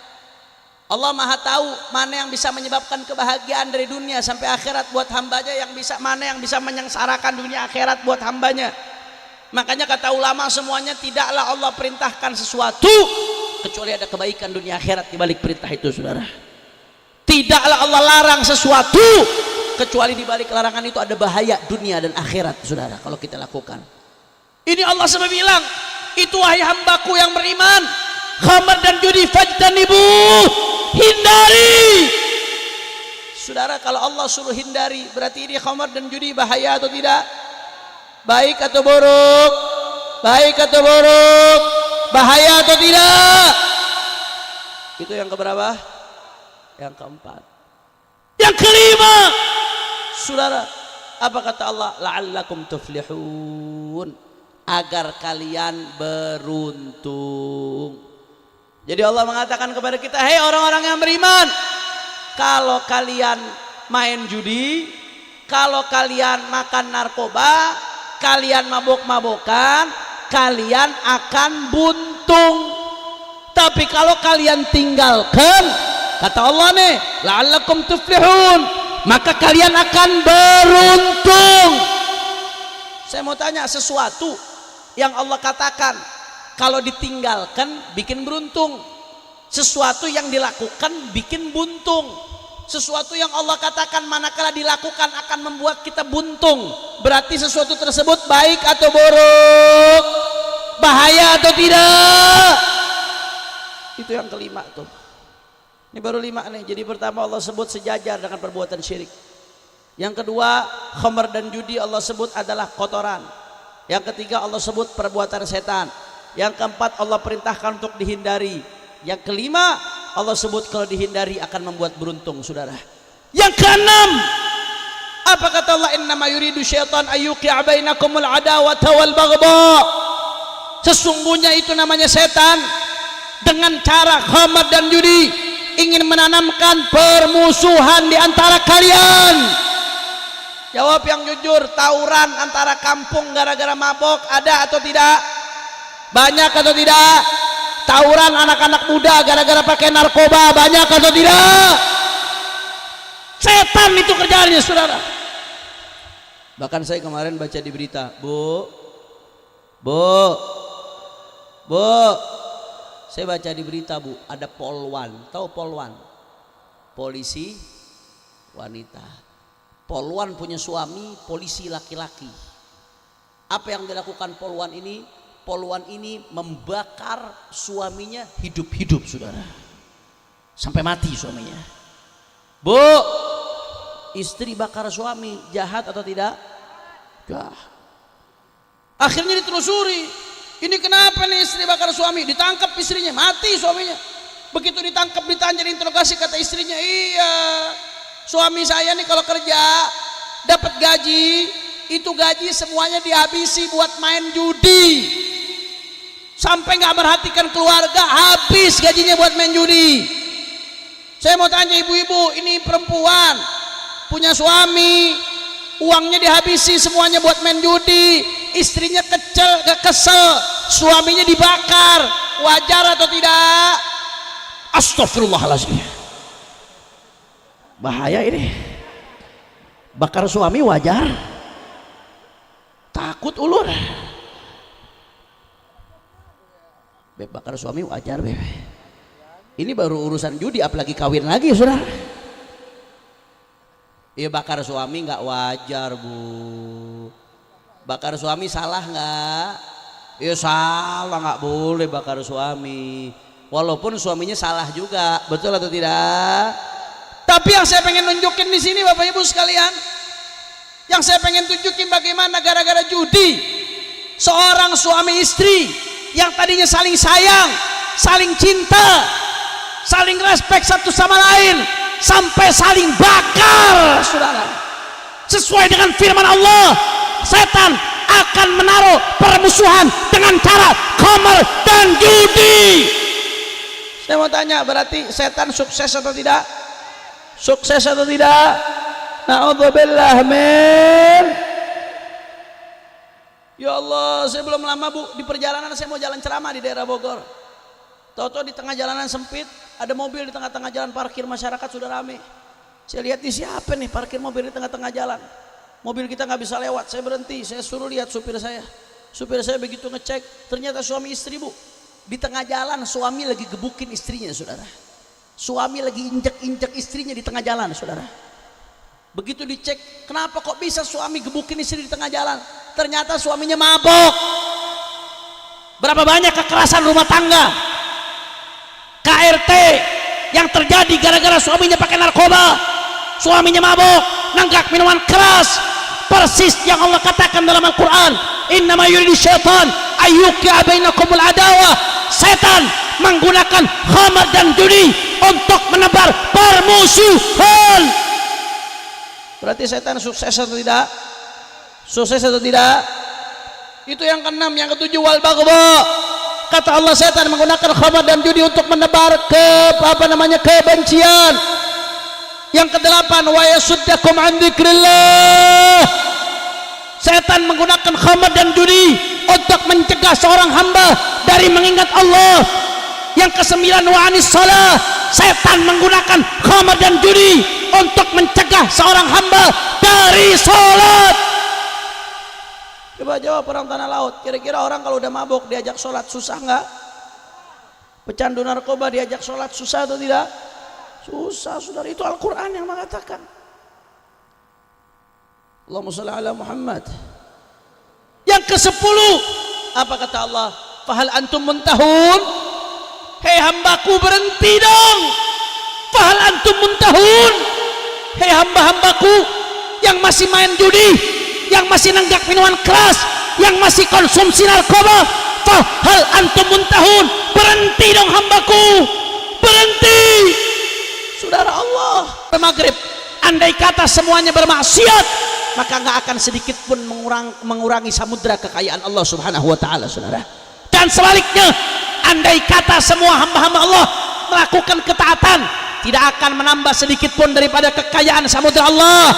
Allah Maha tahu mana yang bisa menyebabkan kebahagiaan dari dunia sampai akhirat buat hambanya, mana yang bisa menyengsarakan dunia akhirat buat hambanya. Makanya kata ulama semuanya, tidaklah Allah perintahkan sesuatu kecuali ada kebaikan dunia akhirat di balik perintah itu, saudara. Tidaklah Allah larang sesuatu kecuali di balik larangan itu ada bahaya dunia dan akhirat, saudara, kalau kita lakukan. Ini Allah sebab bilang, itu wahai hambaku yang beriman, khamar dan judi fajtanibu, hindari. Saudara, kalau Allah suruh hindari, berarti ini khamar dan judi bahaya atau tidak? Baik atau buruk? Baik atau buruk? Bahaya atau tidak? Itu yang keberapa? Yang keempat. Yang kelima, saudara, apa kata Allah? La'allakum tuflihun, agar kalian beruntung. Jadi Allah mengatakan kepada kita, hei orang-orang yang beriman, kalau kalian main judi, kalau kalian makan narkoba, kalian mabok-mabokan, kalian akan buntung. Tapi kalau kalian tinggalkan, kata Allah nih, la'allakum tuflihun, maka kalian akan beruntung. Saya mau tanya, sesuatu yang Allah katakan kalau ditinggalkan bikin beruntung, sesuatu yang dilakukan bikin buntung. Sesuatu yang Allah katakan manakala dilakukan akan membuat kita buntung, berarti sesuatu tersebut baik atau buruk, bahaya atau tidak. Itu yang kelima tuh. Ini baru 5 nih. Jadi pertama Allah sebut sejajar dengan perbuatan syirik. Yang kedua, khamar dan judi Allah sebut adalah kotoran. Yang ketiga Allah sebut perbuatan setan. Yang keempat Allah perintahkan untuk dihindari. Yang kelima Allah sebut kalau dihindari akan membuat beruntung, saudara. Yang keenam, apa kata Allah? Innama yuridu syaitan ayyuqi'a bainakumul adawata wal baghdha. Sesungguhnya itu namanya setan dengan cara khamar dan judi ingin menanamkan permusuhan di antara kalian. Jawab yang jujur, tawuran antara kampung gara-gara mabok ada atau tidak? Banyak atau tidak? Tawuran anak-anak muda gara-gara pakai narkoba banyak atau tidak? Setan itu kerjaannya, saudara. Bahkan saya kemarin baca di berita, Bu, saya baca di berita, Bu, ada polwan. Tahu polwan? Polisi wanita. Polwan punya suami polisi laki-laki. Apa yang dilakukan polwan ini? Polwan ini membakar suaminya hidup-hidup, saudara, sampai mati suaminya. Bu, istri bakar suami jahat atau tidak? Jahat. Akhirnya ditelusuri, ini kenapa nih istri bakar suami? Ditangkap istrinya, mati suaminya. Begitu ditangkap, ditanya, diinterogasi, kata istrinya, iya, suami saya nih kalau kerja dapat gaji, itu gaji semuanya dihabisi buat main judi, sampai nggak memperhatikan keluarga, habis gajinya buat main judi. Saya mau tanya ibu-ibu, ini perempuan punya suami, uangnya dihabisi semuanya buat main judi, istrinya kesel, suaminya dibakar, wajar atau tidak? Astagfirullahaladzim, bahaya ini. Bakar suami wajar? Takut ulur. Beb, bakar suami wajar, Beb. Ini baru urusan judi, apalagi kawin lagi, saudara. Iya, bakar suami nggak wajar, Bu. Bakar suami salah nggak? Iya salah, nggak boleh bakar suami. Walaupun suaminya salah juga, betul atau tidak? Tapi yang saya pengen nunjukin di sini, Bapak Ibu sekalian, yang saya pengen tunjukin bagaimana gara-gara judi, seorang suami istri yang tadinya saling sayang, saling cinta, saling respek satu sama lain, sampai saling bakar, saudara. Sesuai dengan firman Allah, setan akan menaruh permusuhan dengan cara khamar dan judi. Saya mau tanya, berarti setan sukses atau tidak? Sukses atau tidak? Na'udzubillah, min. Ya Allah, saya belum lama, Bu, di perjalanan saya mau jalan ceramah di daerah Bogor. Tahu-tahu di tengah jalanan sempit, ada mobil di tengah-tengah jalan parkir, masyarakat sudah rame. Saya lihat di siapa nih parkir mobil di tengah-tengah jalan. Mobil kita nggak bisa lewat, saya berhenti, saya suruh lihat supir saya. Supir saya begitu ngecek, ternyata suami istri bu. Di tengah jalan suami lagi gebukin istrinya saudara. Suami lagi injek-injek istrinya di tengah jalan saudara. Begitu dicek, kenapa kok bisa suami gebukin istri di tengah jalan? Ternyata suaminya mabok. Berapa banyak kekerasan rumah tangga, KRT yang terjadi gara-gara suaminya pakai narkoba, suaminya mabok, nanggak minuman keras, persis yang Allah katakan dalam Al-Quran, innama yuridu syaitan ayyuqi'a bainakumul adawah. Setan menggunakan khamar dan judi untuk menebar permusuhan. Berarti setan sukses atau tidak? Sukses atau tidak? Itu yang keenam. Yang ketujuh, wal baghdha. Kata Allah, setan menggunakan khamar dan judi untuk menebar kebencian. Yang kedelapan, wa yasuddakum an dzikrillah. Setan menggunakan khamar dan judi untuk mencegah seorang hamba dari mengingat Allah. Yang kesembilan, wa anis shalah. Setan menggunakan khamar dan judi untuk mencegah seorang hamba dari salat. Coba jawab orang tanah laut, kira-kira orang kalau udah mabuk diajak sholat susah nggak? Pecandu narkoba diajak sholat susah atau tidak? Susah saudara, itu Al-Quran yang mengatakan. Allahumma shalli ala Muhammad. Yang ke-10, apa kata Allah? Fahal antum muntahun? Hei hambaku, berhenti dong. Fahal antum muntahun? Hei hamba-hambaku yang masih main judi, yang masih nenggak minuman keras, yang masih konsumsi narkoba, fahal antum muntahun? Berhenti dong hambaku, berhenti. Saudara, Allah maghrib, andai kata semuanya bermaksiat, maka nggak akan sedikit pun mengurangi samudra kekayaan Allah subhanahu wa ta'ala saudara. Dan sebaliknya, andai kata semua hamba-hamba Allah melakukan ketaatan, tidak akan menambah sedikit pun daripada kekayaan samudra Allah.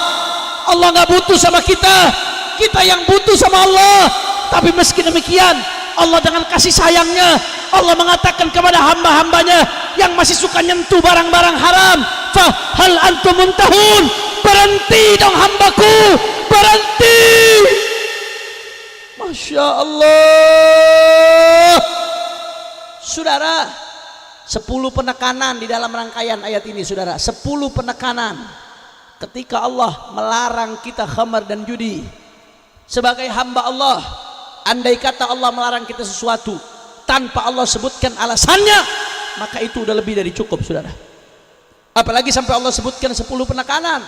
Allah nggak butuh sama kita, kita yang butuh sama Allah. Tapi meski demikian, Allah dengan kasih sayangnya, Allah mengatakan kepada hamba-hambanya yang masih suka nyentuh barang-barang haram, fa hal antum muntahun? Berhenti dong hambaku, berhenti. Masya Allah. Saudara, 10 penekanan di dalam rangkaian ayat ini saudara. 10 penekanan ketika Allah melarang kita khamar dan judi. Sebagai hamba Allah, andai kata Allah melarang kita sesuatu tanpa Allah sebutkan alasannya, maka itu udah lebih dari cukup saudara. Apalagi sampai Allah sebutkan 10 penekanan.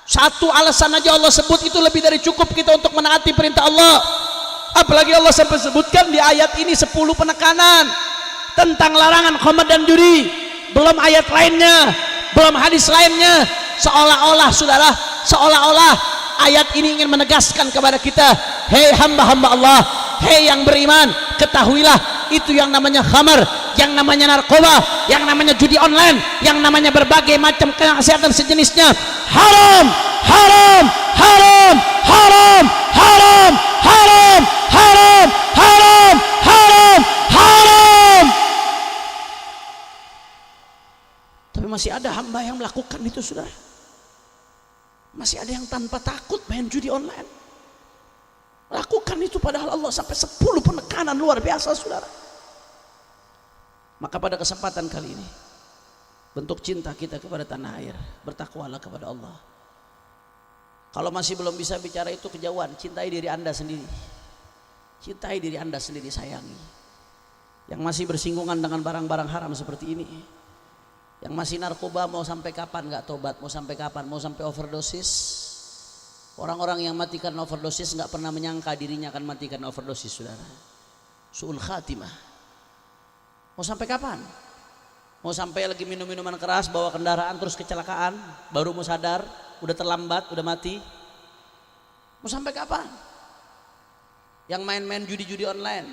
Satu alasan aja Allah sebut, itu lebih dari cukup kita untuk menaati perintah Allah. Apalagi Allah sampai sebutkan di ayat ini 10 penekanan tentang larangan khamar dan judi. Belum ayat lainnya, belum hadis lainnya. Seolah-olah saudara, seolah-olah ayat ini ingin menegaskan kepada kita, hei hamba-hamba Allah, hei yang beriman, ketahuilah itu yang namanya khamar, yang namanya narkoba, yang namanya judi online, yang namanya berbagai macam kemaksiatan sejenisnya haram, haram, haram, haram, haram, haram, haram, haram, haram, haram. Tapi masih ada hamba yang melakukan itu saudara. Masih ada yang tanpa takut main judi online, lakukan itu, padahal Allah sampai 10 penekanan luar biasa saudara. Maka pada kesempatan kali ini, bentuk cinta kita kepada tanah air, bertakwalah kepada Allah. Kalau masih belum bisa bicara itu kejauhan, cintai diri anda sendiri, cintai diri anda sendiri, sayangi. Yang masih bersinggungan dengan barang-barang haram seperti ini, yang masih narkoba, mau sampai kapan nggak tobat? Mau sampai kapan? Mau sampai overdosis? Orang-orang yang matikan overdosis nggak pernah menyangka dirinya akan matikan overdosis saudara. Su'ul khatimah. Mau sampai kapan? Mau sampai lagi minum minuman keras, bawa kendaraan terus kecelakaan, baru mau sadar udah terlambat, udah mati? Mau sampai kapan? Yang main-main judi-judi online,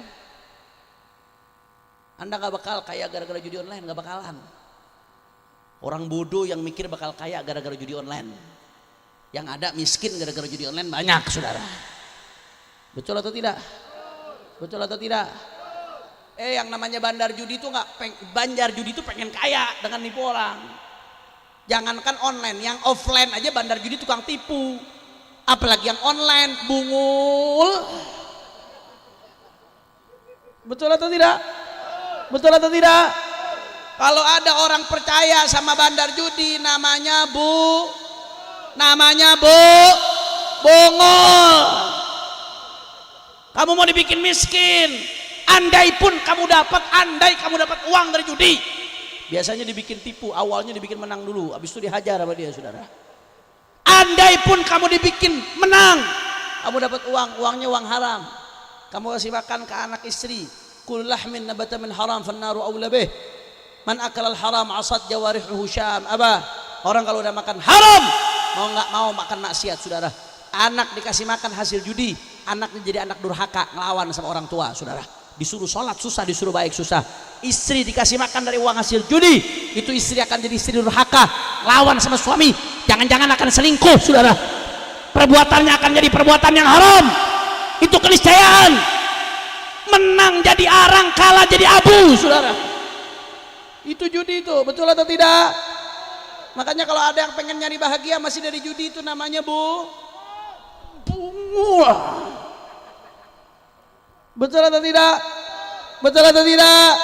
anda nggak bakal kaya gara-gara judi online, nggak bakalan. Orang bodoh yang mikir bakal kaya gara-gara judi online. Yang ada miskin gara-gara judi online banyak saudara. Betul atau tidak? Betul atau tidak? Yang namanya bandar judi itu bandar judi itu pengen kaya dengan nipu orang. Jangankan online, yang offline aja bandar judi tukang tipu. Apalagi yang online, bungul. Betul atau tidak? Betul atau tidak? Kalau ada orang percaya sama bandar judi, namanya bongol. Kamu mau dibikin miskin, andai kamu dapat uang dari judi, biasanya dibikin tipu, awalnya dibikin menang dulu, habis itu dihajar sama dia, saudara. Andai pun kamu dibikin menang, kamu dapat uangnya uang haram, kamu kasih makan ke anak istri, kul lahmin nabata min haram fannaru aula bih, man akalal haram asad jawarihuhu syam abah. Orang kalau udah makan haram, mau nggak mau makan maksiat, saudara. Anak dikasih makan hasil judi, anaknya jadi anak durhaka, ngelawan sama orang tua, saudara. Disuruh sholat susah, disuruh baik susah. Istri dikasih makan dari uang hasil judi, itu istri akan jadi istri durhaka, lawan sama suami, jangan-jangan akan selingkuh, saudara. Perbuatannya akan jadi perbuatan yang haram. Itu keniscayaan. Menang jadi arang, kalah jadi abu, saudara. Itu judi itu, betul atau tidak? Makanya kalau ada yang pengen nyari bahagia masih dari judi, itu namanya bungul. Betul atau tidak? Betul atau tidak?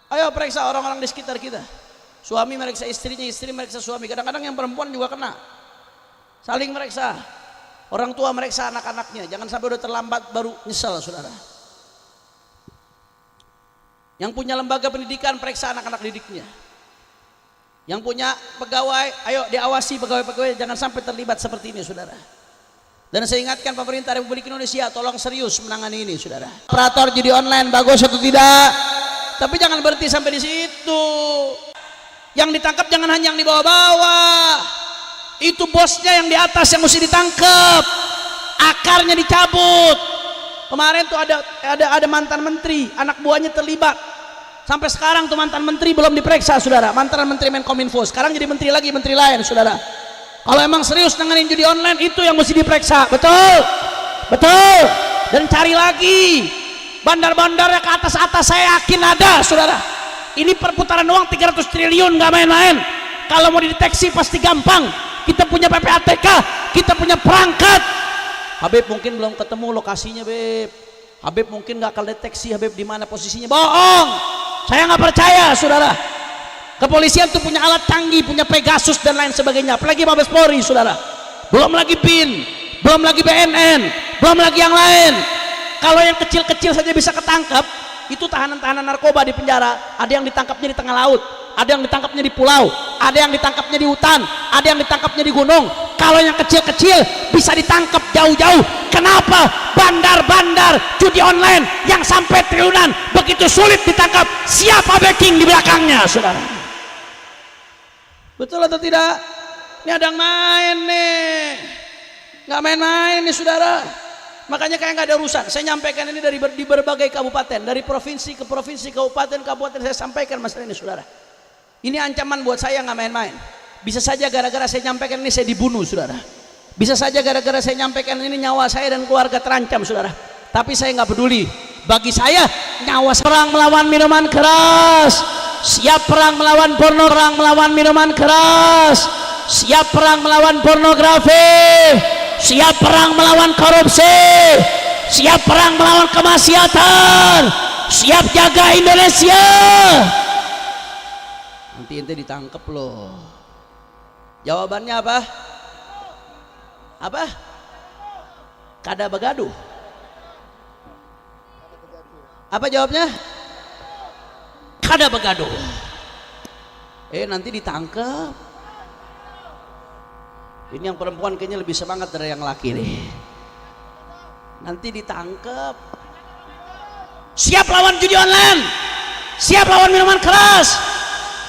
Ayo periksa orang-orang di sekitar kita. Suami meriksa istrinya, istri meriksa suami. Kadang-kadang yang perempuan juga kena. Saling meriksa. Orang tua meriksa anak-anaknya. Jangan sampai udah terlambat baru nyesel, saudara. Yang punya lembaga pendidikan periksa anak-anak didiknya. Yang punya pegawai, ayo diawasi pegawai-pegawai, jangan sampai terlibat seperti ini, saudara. Dan saya ingatkan pemerintah Republik Indonesia, tolong serius menangani ini, saudara. Operator judi online bagus atau tidak? Tapi jangan berhenti sampai di situ. Yang ditangkap jangan hanya yang di bawah-bawah. Itu bosnya yang di atas yang mesti ditangkap. Akarnya dicabut. Kemarin tuh ada mantan menteri, anak buahnya terlibat. Sampai sekarang tuh mantan menteri belum diperiksa, saudara. Mantan menteri Menkominfo, sekarang jadi menteri lagi, menteri lain, saudara. Kalau emang serius nanganin judi online, itu yang mesti diperiksa. Betul, betul. Dan cari lagi bandar-bandarnya ke atas-atas, saya yakin ada, saudara. Ini perputaran uang 300 triliun, nggak main-main. Kalau mau dideteksi pasti gampang. Kita punya PPATK, kita punya perangkat. Habib mungkin belum ketemu lokasinya, Beb. Habib mungkin nggak akan deteksi Habib di mana posisinya. Bohong. Saya nggak percaya, saudara. Kepolisian tuh punya alat canggih, punya Pegasus dan lain sebagainya. Apalagi Mabes Polri, saudara. Belum lagi BIN, belum lagi BNN, belum lagi yang lain. Kalau yang kecil-kecil saja bisa ketangkap, itu tahanan-tahanan narkoba di penjara. Ada yang ditangkapnya di tengah laut, ada yang ditangkapnya di pulau, ada yang ditangkapnya di hutan, ada yang ditangkapnya di gunung. Kalau yang kecil-kecil bisa ditangkap jauh-jauh. Kenapa bandar-bandar judi online yang sampai triliunan begitu sulit ditangkap? Siapa backing di belakangnya, saudara? Betul atau tidak? Ini ada yang main nih, nggak main-main nih, saudara. Makanya kayak nggak ada urusan. Saya nyampaikan ini di berbagai kabupaten, dari provinsi ke provinsi, kabupaten saya sampaikan masalah ini, saudara. Ini ancaman buat saya, nggak main-main. Bisa saja gara-gara saya nyampaikan ini saya dibunuh, saudara. Bisa saja gara-gara saya nyampaikan ini nyawa saya dan keluarga terancam, saudara. Tapi saya nggak peduli. Bagi saya nyawa perang melawan minuman keras, siap perang melawan porno, perang melawan minuman keras, siap perang melawan pornografi, siap perang melawan korupsi, siap perang melawan kemaksiatan, siap jaga Indonesia. Nanti ente ditangkap loh. Jawabannya apa? Apa? Kada begaduh. Apa jawabnya? Kada begaduh. Nanti ditangkap. Ini yang perempuan kayaknya lebih semangat dari yang laki nih. Nanti ditangkap. Siap lawan judi online, siap lawan minuman keras.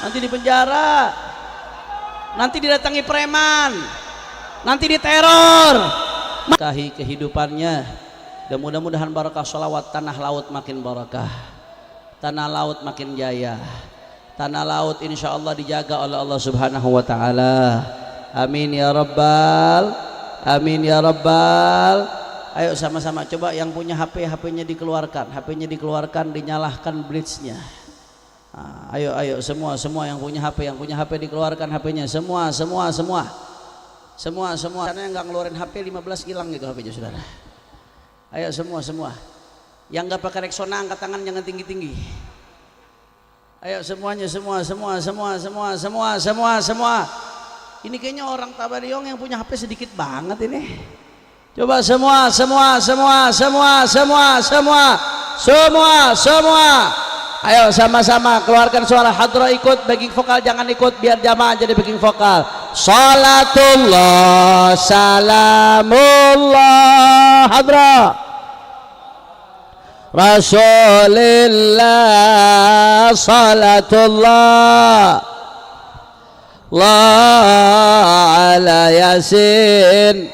Nanti dipenjara, nanti didatangi preman, nanti diteror. Makahi kehidupannya. Dan mudah-mudahan barakah sholawat, tanah laut makin barakah, tanah laut makin jaya, tanah laut insya Allah dijaga oleh Allah subhanahu wa ta'ala. Amin ya rabbal, amin ya rabbal Ayo sama-sama coba yang punya HP, HP-nya dikeluarkan, HP-nya dikeluarkan, dinyalahkan bridge-nya. Nah, ayo semua yang punya HP dikeluarkan HP-nya, semua. Karena yang nggak ngeluarin HP 15 hilang gitu HP-nya saudara. Ayo semua. Yang nggak pakai Rexona angkat tangan jangan tinggi-tinggi. Ayo semuanya semua. Ini kayaknya orang Tabariong yang punya HP sedikit banget ini. Coba semua. Ayo sama-sama keluarkan suara hadroh, ikut backing vokal, jangan ikut biar jamaah jadi backing vokal. Salatullah salamullah hadroh Rasulillah salatullah la ala yasin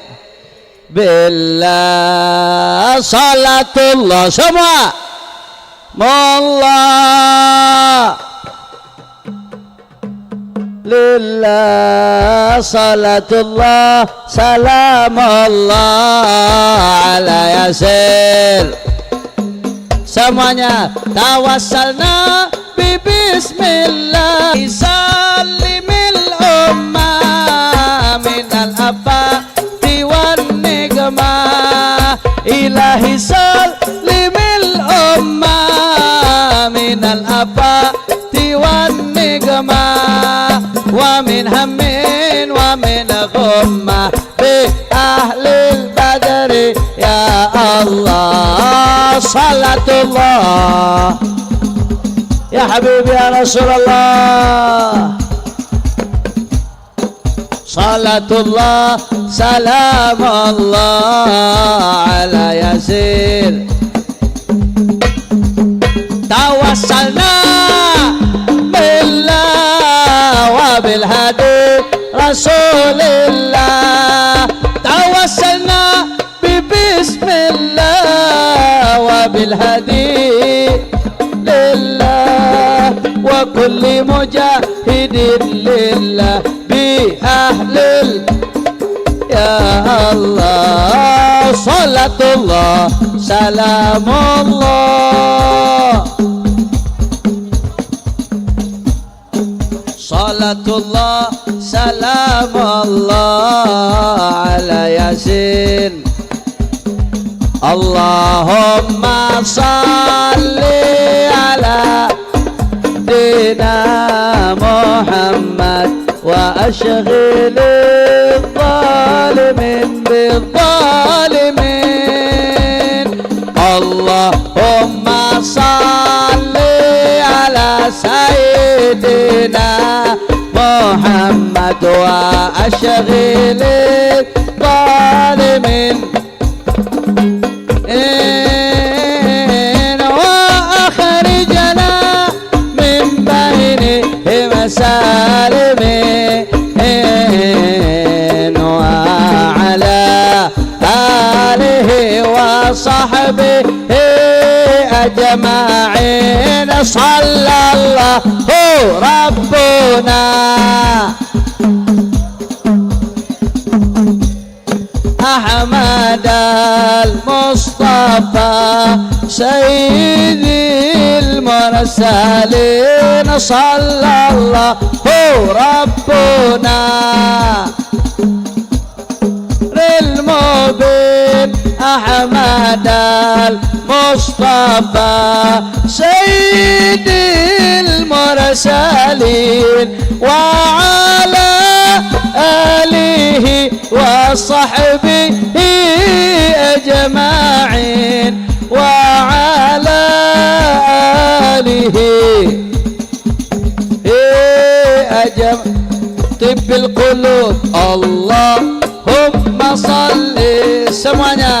billah salatullah semua mullah lillah salatullah salamullah ala yasin. Semuanya tawassalna bi bismillah salimil ummah minal afati wan nigmah ilahi salimil ummah minal afati wan nigmah wa min hammin wa min ghammah bi ahlil badri ya Allah salatullah ya habibi ya Rasulullah salatullah salamullah ala yasin. Tawassalna billah wa bil hadi rasulillah tawassalna bi bismillah wa bil hadi lillah wa kulli mujahidin lillah bi ahlil ya Allah salatullah salamullah salatullah salamullah ala yasin. Allahumma salli ala dina Muhammad wa ashghil zalimin bil zalimin. Allahumma salli ala sayyidina Muhammad wa ashghil zalimin وأخرجنا من بينهم سالمين وعلى آله وصحبه أجمعين صلى الله ربنا أحمد المصطفى سيد المرسلين صلى الله ربنا للمبين أحمد المصطفى سيد المرسلين وعلى آله وصحبه أجمعين وعلى آله طب القلوب اللهم صل semuanya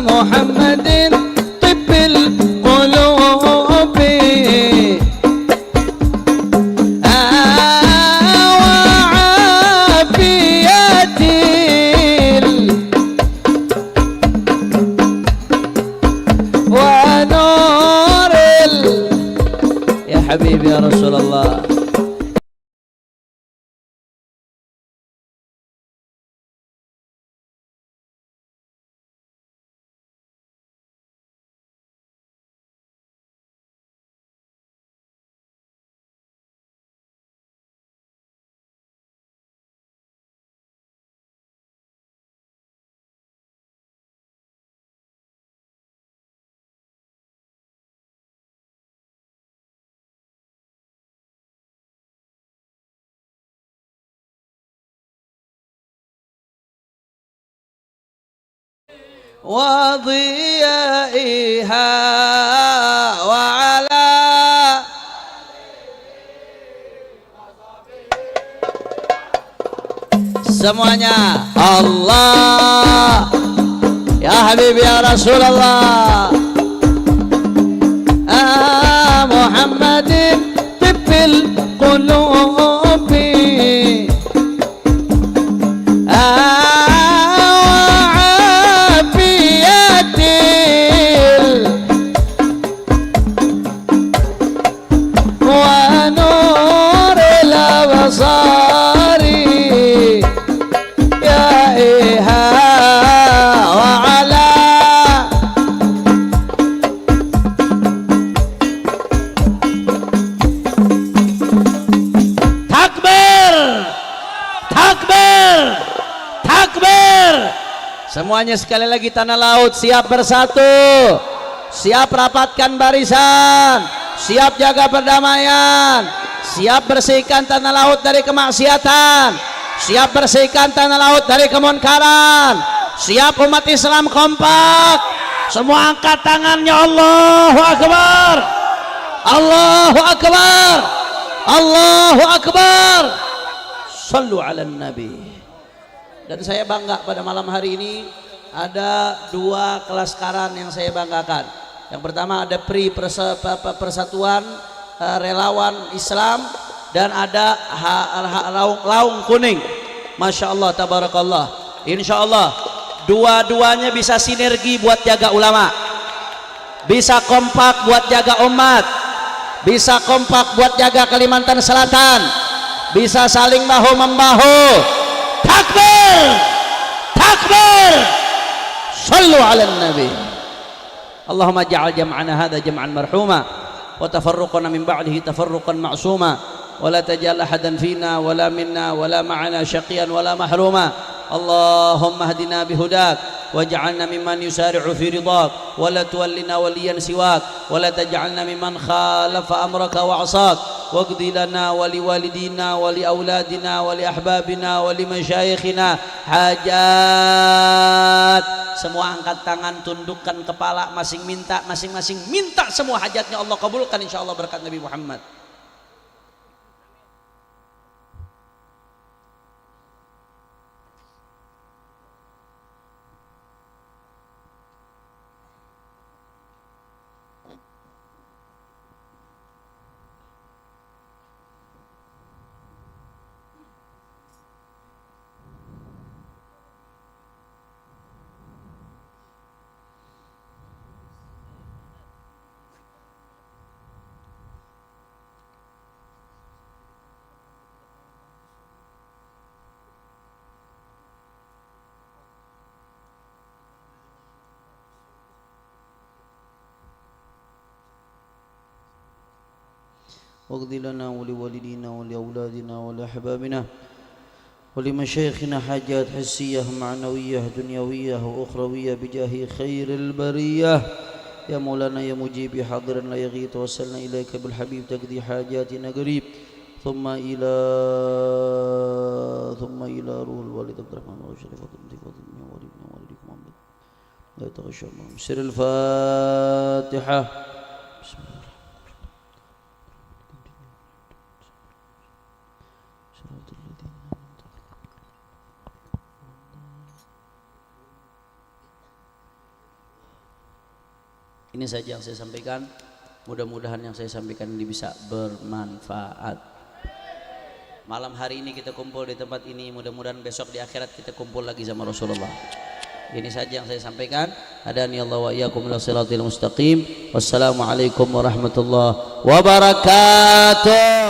محمد طب القلوب حبيبي يا رسول الله. وضيائها وعلى semuanya Allah ya Habib ya Rasulullah Muhammadin tibbil qulubi wa'afiyatil wa nuril absari semuanya sekali lagi tanah laut siap bersatu, siap rapatkan barisan, siap jaga perdamaian, siap bersihkan tanah laut dari kemaksiatan, siap bersihkan tanah laut dari kemunkaran, siap umat Islam kompak, semua angkat tangannya. Allahu Akbar, Allahu Akbar, Allahu Akbar, sallu ala Nabi. Dan saya bangga pada malam hari ini ada dua kelas karan yang saya banggakan. Yang pertama ada Persatuan Relawan Islam dan ada Laung Kuning. Masya Allah, tabarakallah. Insya Allah dua-duanya bisa sinergi buat jaga ulama, bisa kompak buat jaga umat, bisa kompak buat jaga Kalimantan Selatan, bisa saling bahu membahu. Takbir, takbir, sallu ala nabi. Allahumma ja'al jam'ana hadha jam'an marhuma wa tafarruqana min ba'dihi tafarruqan ma'suma wa la taj'al ahadan fina wa la minna wa la ma'ana syaqiyan wa la mahruma. Allahumma hadina bihudak waj'alna mimman yusari'u fi ridak wa la tuwallina waliyan siwak wa la taj'alna mimman khalafa amraka wa 'asak واقضي لنا ولوالدينا ولأولادنا ولأحبابنا ولمشايخنا hajat. Semua angkat tangan, tundukkan kepala, masing-masing minta semua hajatnya Allah kabulkan insyaallah berkat Nabi Muhammad. واغفر لنا ولوالدينا ولأولادنا ولأحبابنا ولمشايخنا حاجات حسية معنوية دنيوية وأخروية بجاه خير البرية يا مولانا يا مجيب يا حاضرا لا يغيث توسلنا إليك بالحبيب تقضي حاجاتنا قريب ثم إلى روح الوالد عبد الرحمن والشريف وطني ووالدنا ووالدكم محمد لا يتغشى سر الفاتحة. بسم الله. Ini saja yang saya sampaikan. Mudah-mudahan yang saya sampaikan ini bisa bermanfaat. Malam hari ini kita kumpul di tempat ini, mudah-mudahan besok di akhirat kita kumpul lagi sama Rasulullah. Ini saja yang saya sampaikan. Hadani Allah wa iyyakum ila shiratal mustaqim. Wassalamualaikum warahmatullahi wabarakatuh.